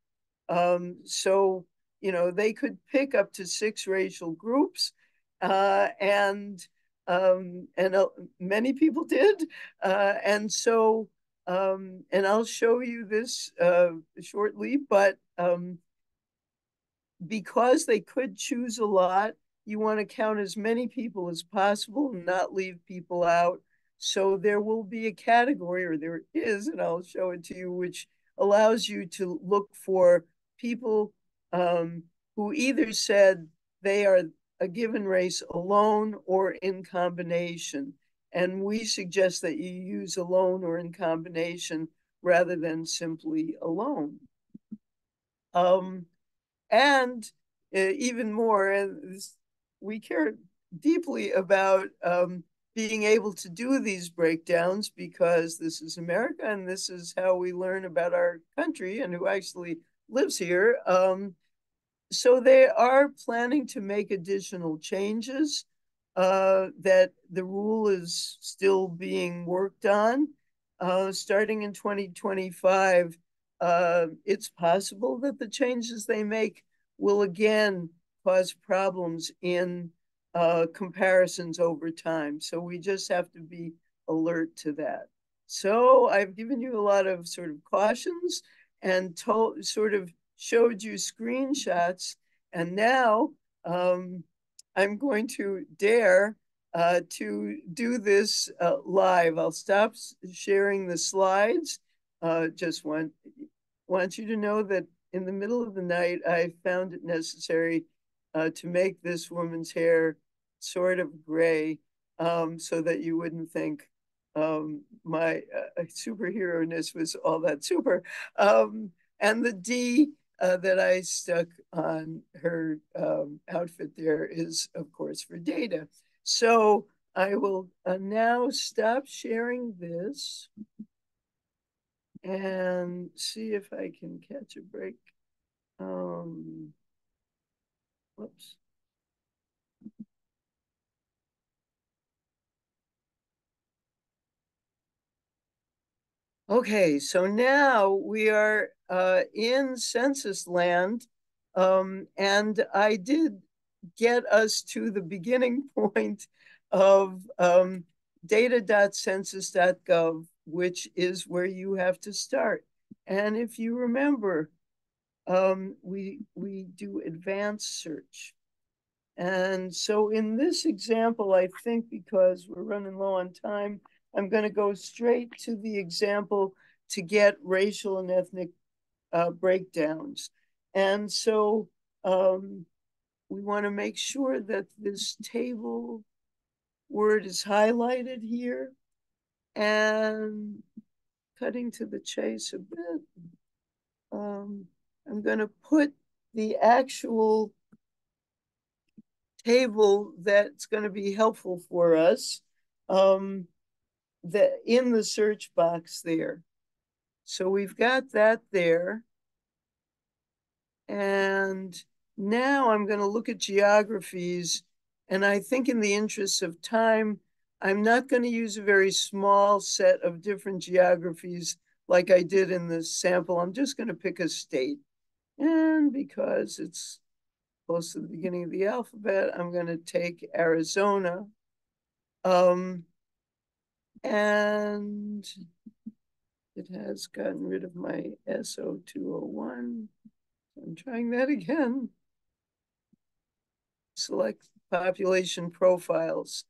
So, they could pick up to 6 racial groups, and many people did. And I'll show you this shortly, but because they could choose a lot, you want to count as many people as possible and not leave people out. So there will be a category, or there is, and I'll show it to you, which allows you to look for people who either said they are a given race alone or in combination. And we suggest that you use alone or in combination rather than simply alone. And even more, we care deeply about being able to do these breakdowns, because this is America and this is how we learn about our country and who actually lives here. So they are planning to make additional changes, that the rule is still being worked on. Starting in 2025, it's possible that the changes they make will again cause problems in comparisons over time. So we just have to be alert to that. So I've given you a lot of sort of cautions and sort of showed you screenshots. And now I'm going to dare to do this live. I'll stop sharing the slides. Just want you to know that in the middle of the night, I found it necessary to make this woman's hair sort of gray, so that you wouldn't think my superhero-ness was all that super. And the D that I stuck on her outfit there is, of course, for data. So I will now stop sharing this and see if I can catch a break. Whoops. Okay, so now we are in census land, and I did get us to the beginning point of data.census.gov, which is where you have to start. And if you remember, we do advanced search. And so in this example, I think because we're running low on time, I'm going to go straight to the example to get racial and ethnic breakdowns. And so we want to make sure that this table word is highlighted here, and cutting to the chase a bit. I'm going to put the actual table that's going to be helpful for us that in the search box there. So we've got that there. And now I'm going to look at geographies. And I think in the interest of time, I'm not going to use a very small set of different geographies like I did in the sample. I'm just going to pick a state. And because it's close to the beginning of the alphabet, I'm going to take Arizona. And it has gotten rid of my SO201. I'm trying that again. Select population profiles.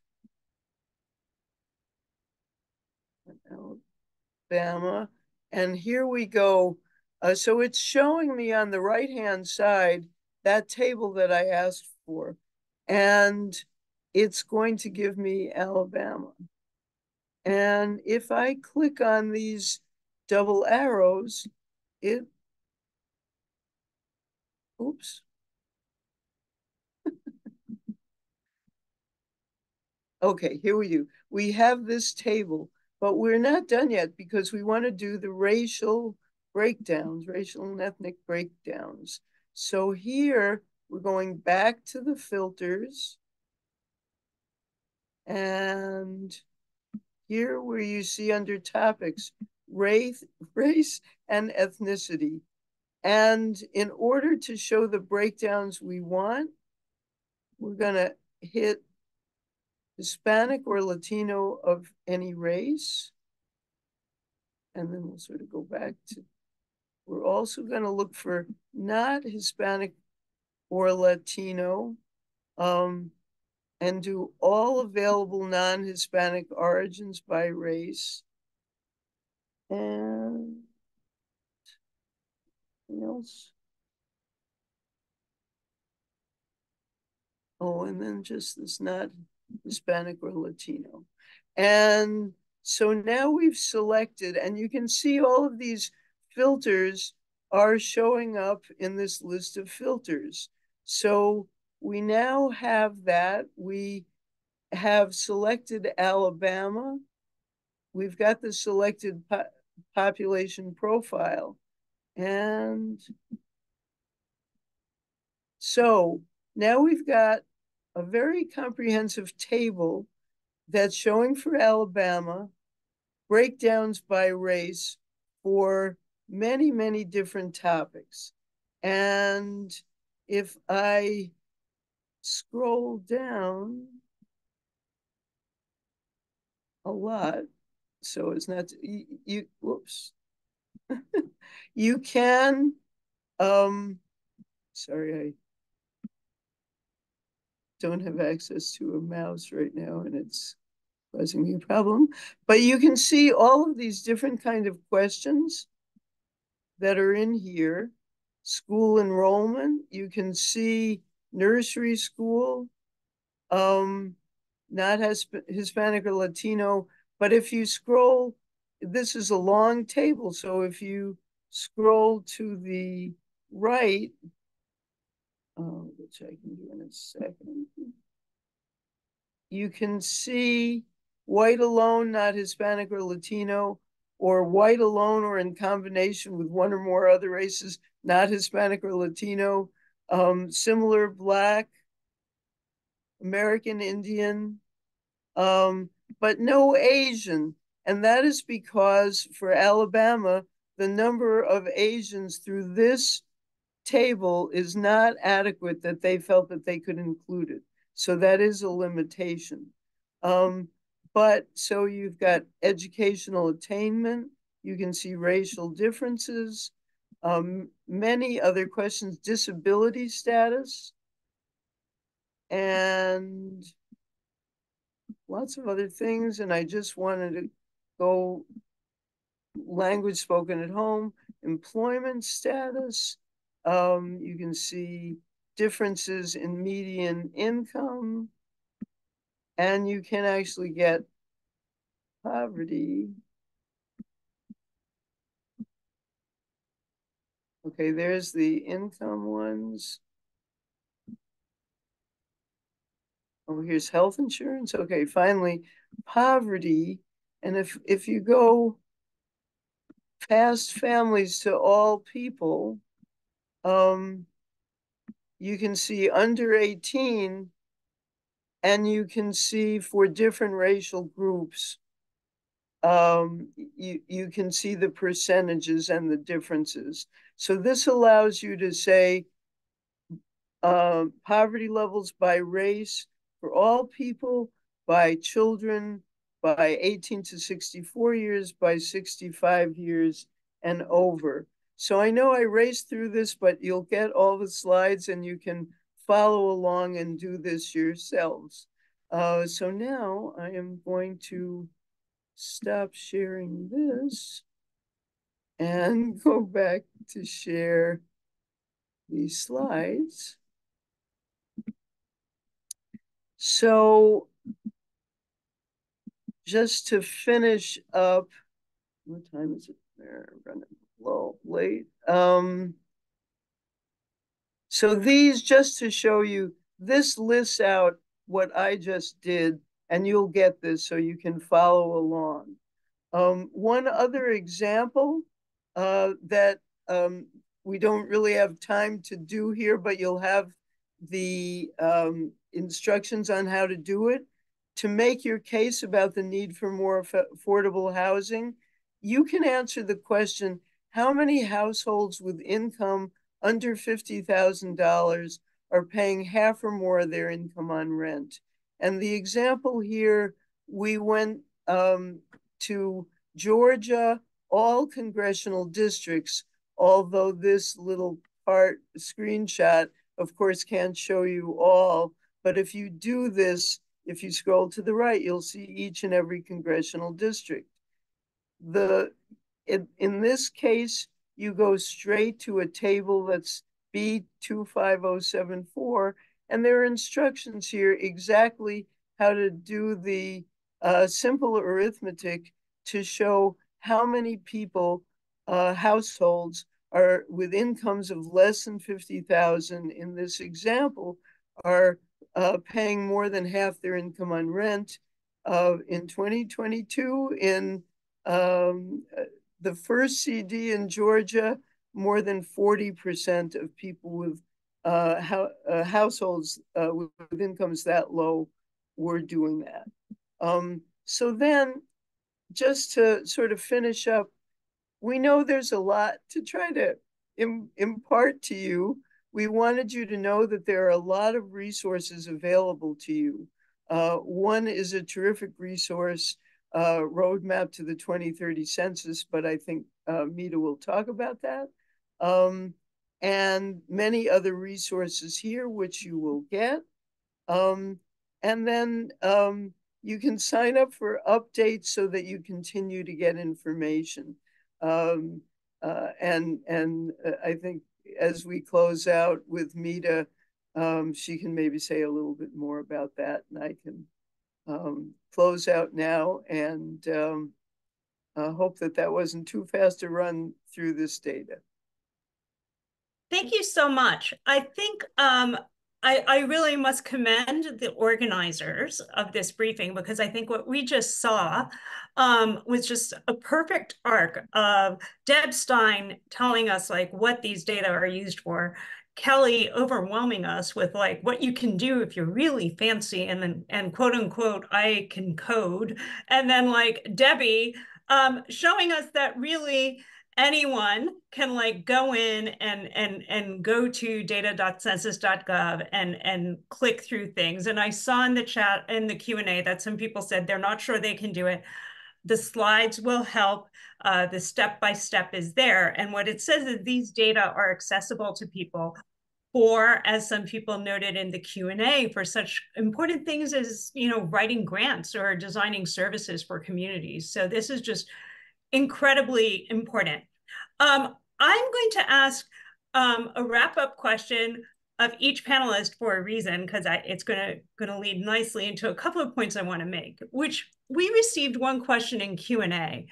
Alabama. And here we go. So it's showing me on the right-hand side that table that I asked for. and it's going to give me Alabama. And if I click on these double arrows, oops. Okay, here we do. We have this table, but we're not done yet because we want to do the racial breakdowns, racial and ethnic breakdowns. So here we're going back to the filters. And here where you see under topics, race and ethnicity. And in order to show the breakdowns we want, we're gonna hit Hispanic or Latino of any race. And then we'll sort of go back to, we're also gonna look for not Hispanic or Latino, and do all available non-Hispanic origins by race. And anything else? Oh, and then just this not Hispanic or Latino. And so now we've selected, and you can see all of these filters are showing up in this list of filters. So we now have that. We have selected Alabama. We've got the selected population profile. And so now we've got a very comprehensive table that's showing for Alabama breakdowns by race for many, many different topics. And if I scroll down a lot, so it's not, whoops. You can, sorry, I don't have access to a mouse right now and it's causing me a problem. But you can see all of these different kind of questions that are in here. School enrollment, you can see nursery school, not Hispanic or Latino, but if you scroll, this is a long table. So if you scroll to the right, which I can do in a second, you can see white alone, not Hispanic or Latino, or white alone or in combination with one or more other races, not Hispanic or Latino, similar Black, American Indian, but no Asian. And that is because for Alabama, the number of Asians through this table is not adequate that they felt that they could include it. So that is a limitation. But so you've got educational attainment, you can see racial differences, many other questions, disability status, and lots of other things. And I just wanted to go language spoken at home, employment status. You can see differences in median income, and you can actually get poverty. Okay, there's the income ones. Oh, here's health insurance. Okay, finally, poverty. And if you go past families to all people, you can see under 18, and you can see for different racial groups, you can see the percentages and the differences. So this allows you to say poverty levels by race for all people, by children, by 18 to 64 years, by 65 years and over. So I know I raced through this, but you'll get all the slides and you can follow along and do this yourselves. So now I am going to stop sharing this and go back to share these slides. So just to finish up, what time is it? They're running low, late. So these, just to show you, this lists out what I just did, and you'll get this so you can follow along. One other example that we don't really have time to do here, but you'll have the instructions on how to do it. To make your case about the need for more affordable housing, you can answer the question, how many households with income under $50,000 are paying half or more of their income on rent? And the example here, we went to Georgia, all congressional districts, although this little part screenshot, of course, can't show you all. But if you do this, if you scroll to the right, you'll see each and every congressional district. In this case, you go straight to a table that's B25074, and there are instructions here exactly how to do the simple arithmetic to show how many people, households, are with incomes of less than 50,000 in this example, are paying more than half their income on rent. In 2022, in the first CD in Georgia, more than 40% of people with households with incomes that low were doing that. So then, just to sort of finish up, we know there's a lot to try to impart to you. We wanted you to know that there are a lot of resources available to you. One is a terrific resource, roadmap to the 2030 census, but I think Mita will talk about that. And many other resources here, which you will get. And then you can sign up for updates so that you continue to get information. And I think as we close out with Mita, she can maybe say a little bit more about that, and I can close out now, and hope that that wasn't too fast to run through this data. Thank you so much. I think I really must commend the organizers of this briefing, because I think what we just saw was just a perfect arc of Deb Stein telling us like what these data are used for, Kelly overwhelming us with like what you can do if you're really fancy and quote unquote, I can code. And then like Debbie showing us that really anyone can like go in and go to data.census.gov and click through things. And I saw in the chat, in the Q&A, that some people said they're not sure they can do it. The slides will help. The step-by-step is there. And what it says is these data are accessible to people for, as some people noted in the Q&A, for such important things as, you know, writing grants or designing services for communities. So this is just incredibly important. I'm going to ask a wrap-up question of each panelist for a reason, because it's going to lead nicely into a couple of points I want to make, which we received one question in Q&A,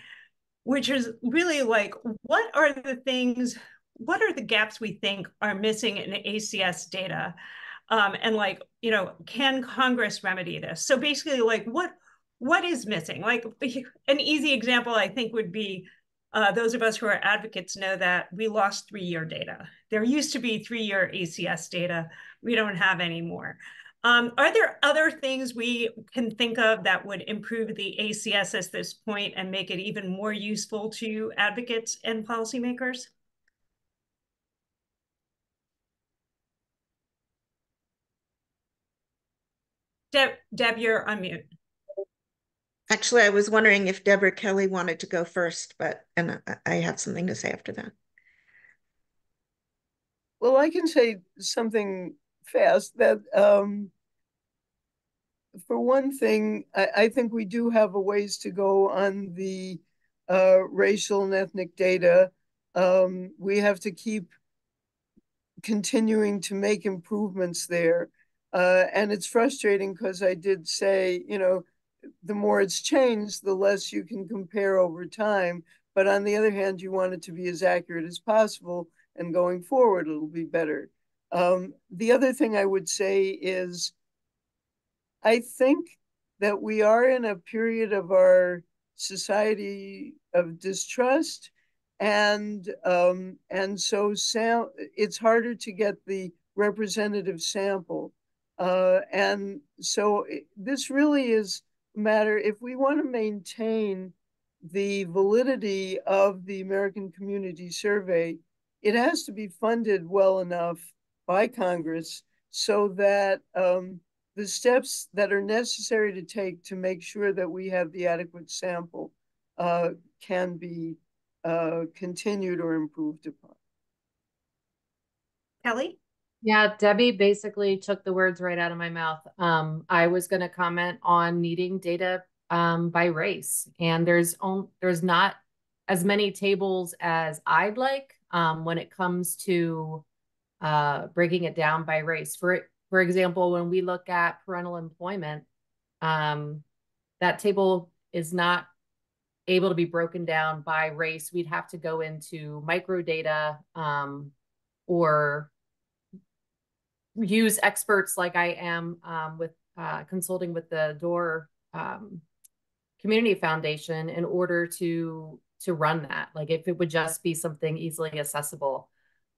which is really like, what are the gaps we think are missing in ACS data? And like, you know, can Congress remedy this? So basically, like, what is missing? Like, an easy example, I think, would be those of us who are advocates know that we lost 3-year data. There used to be 3-year ACS data. We don't have anymore. Are there other things we can think of that would improve the ACS at this point and make it even more useful to advocates and policymakers? Deb, you're on mute. Actually, I was wondering if Deborah Kelly wanted to go first, and I have something to say after that. Well, I can say something fast that for one thing, I think we do have a ways to go on the racial and ethnic data. We have to keep continuing to make improvements there. And it's frustrating because I did say, the more it's changed, the less you can compare over time. But on the other hand, you want it to be as accurate as possible, and going forward, it'll be better. The other thing I would say is I think that we are in a period of our society of distrust, and so it's harder to get the representative sample, and so this really is a matter if we want to maintain the validity of the American Community Survey, it has to be funded well enough by Congress so that the steps that are necessary to take to make sure that we have the adequate sample can be continued or improved upon. Kelly? Yeah, Debbie basically took the words right out of my mouth. I was going to comment on needing data by race, and there's not as many tables as I'd like when it comes to breaking it down by race. For example, when we look at parental employment, that table is not able to be broken down by race. We'd have to go into microdata or use experts like I am with consulting with the Door Community Foundation in order to run that. Like if it would just be something easily accessible.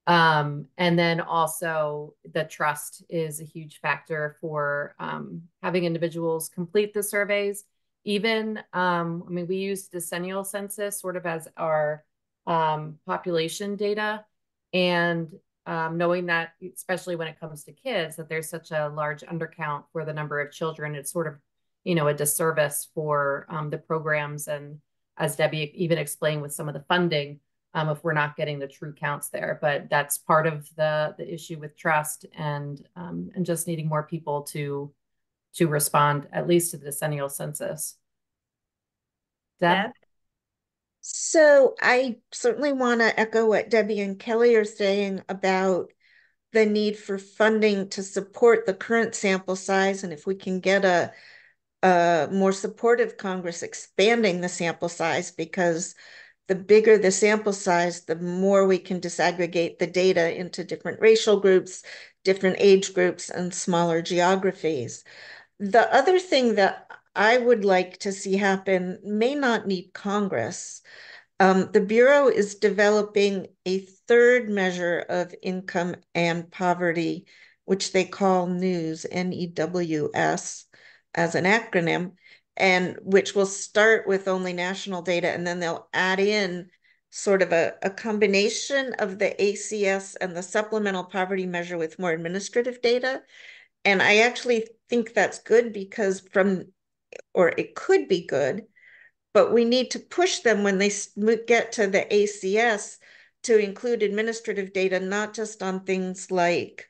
And then also the trust is a huge factor for having individuals complete the surveys. Even, I mean, we use decennial census sort of as our population data. And knowing that, especially when it comes to kids, that there's such a large undercount for the number of children, it's sort of, a disservice for the programs. And as Debbie even explained with some of the funding, if we're not getting the true counts there. But that's part of the issue with trust and just needing more people to respond, at least to the decennial census. Deb? So I certainly want to echo what Debbie and Kelly are saying about the need for funding to support the current sample size. And if we can get a more supportive Congress expanding the sample size, because the bigger the sample size, the more we can disaggregate the data into different racial groups, different age groups, and smaller geographies. The other thing that I would like to see happen may not need Congress. The Bureau is developing a third measure of income and poverty, which they call NEWS, NEWS, as an acronym, and which will start with only national data, and then they'll add in sort of a combination of the ACS and the supplemental poverty measure with more administrative data. And I actually think that's good because or it could be good, but we need to push them when they get to the ACS to include administrative data, not just on things like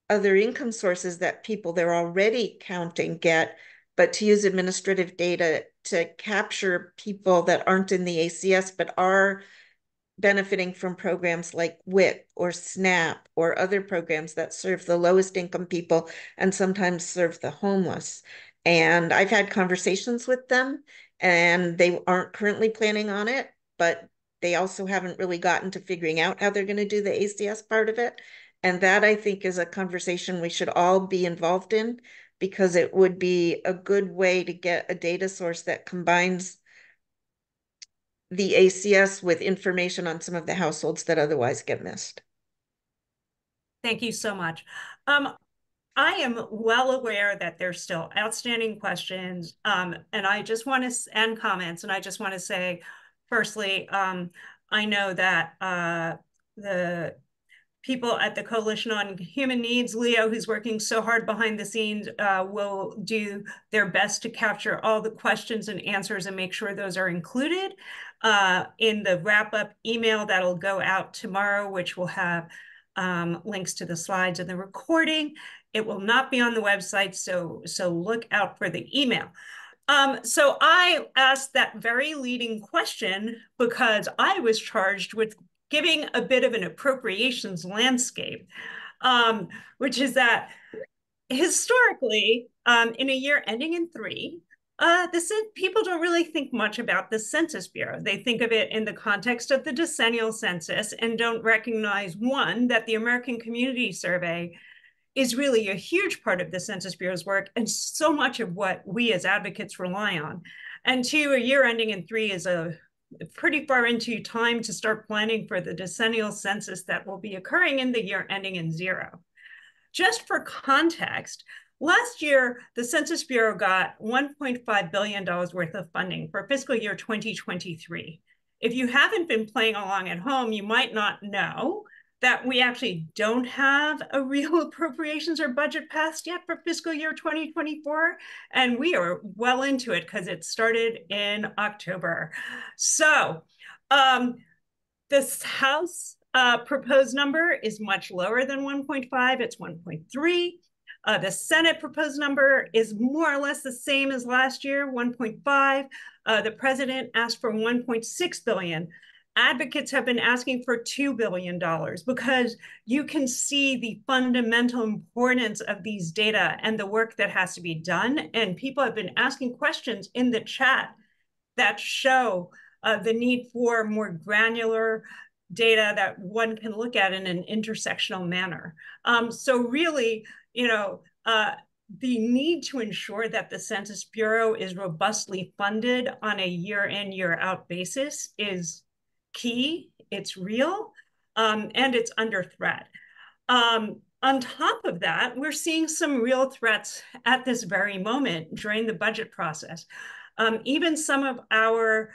other income sources that people they're already counting get, but to use administrative data to capture people that aren't in the ACS but are benefiting from programs like WIC or SNAP or other programs that serve the lowest income people and sometimes serve the homeless. And I've had conversations with them, and they aren't currently planning on it, but they also haven't really gotten to figuring out how they're going to do the ACS part of it. And that, I think, is a conversation we should all be involved in, because it would be a good way to get a data source that combines the ACS with information on some of the households that otherwise get missed. Thank you so much. I am well aware that there's still outstanding questions, and I just want to, and comments, and I just want to say, firstly, I know that the people at the Coalition on Human Needs, Leo, who's working so hard behind the scenes, will do their best to capture all the questions and answers and make sure those are included in the wrap-up email that'll go out tomorrow, which will have links to the slides and the recording. It will not be on the website, so look out for the email. So I asked that very leading question because I was charged with giving a bit of an appropriations landscape, which is that historically, in a year ending in 3, people don't really think much about the Census Bureau. They think of it in the context of the decennial census and don't recognize, one, that the American Community Survey is really a huge part of the Census Bureau's work and so much of what we as advocates rely on. And two, a year ending in 3 is a pretty far into time to start planning for the decennial census that will be occurring in the year ending in 0. Just for context, last year, the Census Bureau got $1.5 billion worth of funding for fiscal year 2023. If you haven't been playing along at home, you might not know that we actually don't have a real appropriations or budget passed yet for fiscal year 2024. And we are well into it because it started in October. So this House proposed number is much lower than 1.5, it's 1.3. The Senate proposed number is more or less the same as last year, 1.5. The president asked for 1.6 billion. Advocates have been asking for $2 billion because you can see the fundamental importance of these data and the work that has to be done. And people have been asking questions in the chat that show the need for more granular data that one can look at in an intersectional manner. So really, the need to ensure that the Census Bureau is robustly funded on a year in, year out basis is key, it's real, and it's under threat. On top of that, we're seeing some real threats at this very moment during the budget process. Even some of our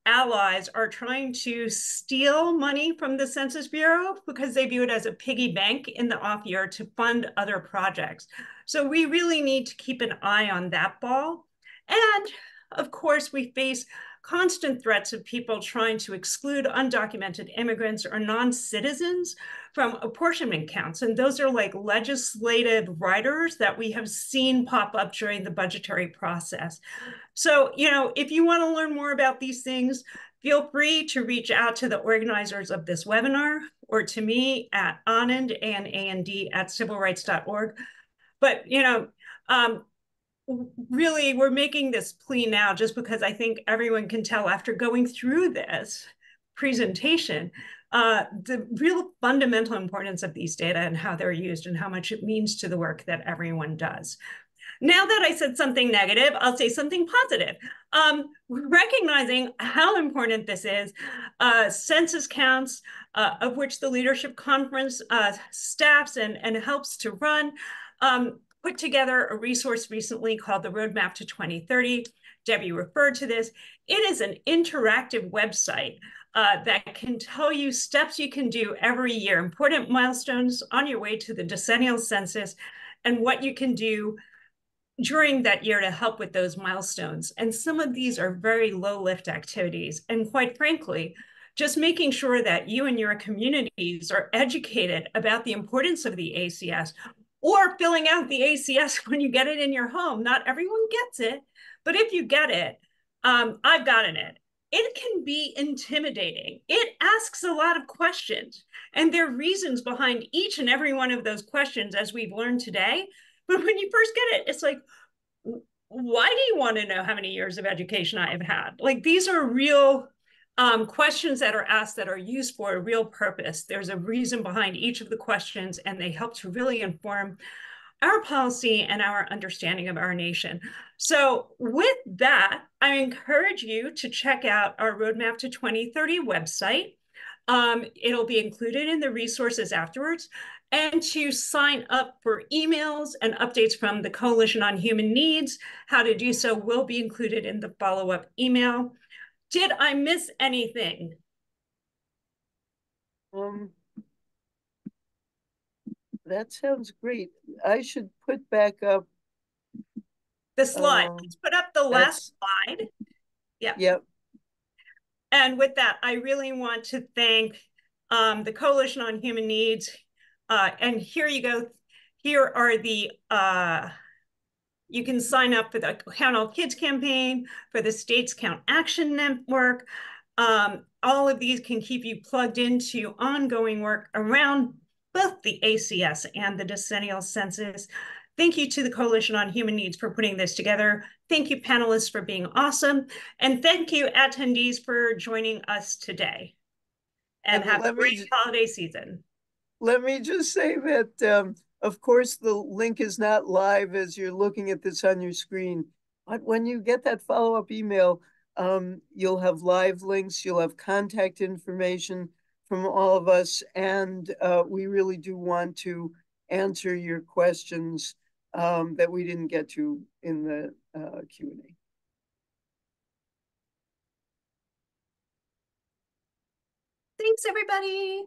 allies are trying to steal money from the Census Bureau because they view it as a piggy bank in the off year to fund other projects. So we really need to keep an eye on that ball. And of course, we face constant threats of people trying to exclude undocumented immigrants or non-citizens from apportionment counts. And those are like legislative riders that we have seen pop up during the budgetary process. So, if you want to learn more about these things, feel free to reach out to the organizers of this webinar or to me at Anand, A-N-A-N-D, at civilrights.org. But, really, we're making this plea now just because I think everyone can tell after going through this presentation, the real fundamental importance of these data and how they're used and how much it means to the work that everyone does. Now that I said something negative, I'll say something positive. Recognizing how important this is, census counts, of which the Leadership Conference staffs and helps to run, put together a resource recently called the Roadmap to 2030. Debbie referred to this. It is an interactive website that can tell you steps you can do every year, important milestones on your way to the decennial census, and what you can do during that year to help with those milestones. And some of these are very low lift activities. And quite frankly, just making sure that you and your communities are educated about the importance of the ACS, or filling out the ACS when you get it in your home. Not everyone gets it, but if you get it, I've gotten it. It can be intimidating. It asks a lot of questions, and there are reasons behind each and every one of those questions, as we've learned today. But when you first get it, it's like, why do you want to know how many years of education I have had? Like, these are real questions that are asked that are used for a real purpose. There's a reason behind each of the questions, and they help to really inform our policy and our understanding of our nation. So with that, I encourage you to check out our Roadmap to 2030 website. It'll be included in the resources afterwards, and to sign up for emails and updates from the Coalition on Human Needs. How to do so will be included in the follow-up email. Did I miss anything? That sounds great. I should put back up the slide. Let's put up the last slide. Yeah. Yep. And with that, I really want to thank the Coalition on Human Needs. And here you go. Here are the, you can sign up for the Count All Kids campaign, for the States Count Action Network. All of these can keep you plugged into ongoing work around both the ACS and the decennial census. Thank you to the Coalition on Human Needs for putting this together. Thank you, panelists, for being awesome. And thank you, attendees, for joining us today. And have a great holiday season. Let me just say that, of course, the link is not live as you're looking at this on your screen. But when you get that follow-up email, you'll have live links, you'll have contact information from all of us, and we really do want to answer your questions that we didn't get to in the Q&A. Thanks, everybody.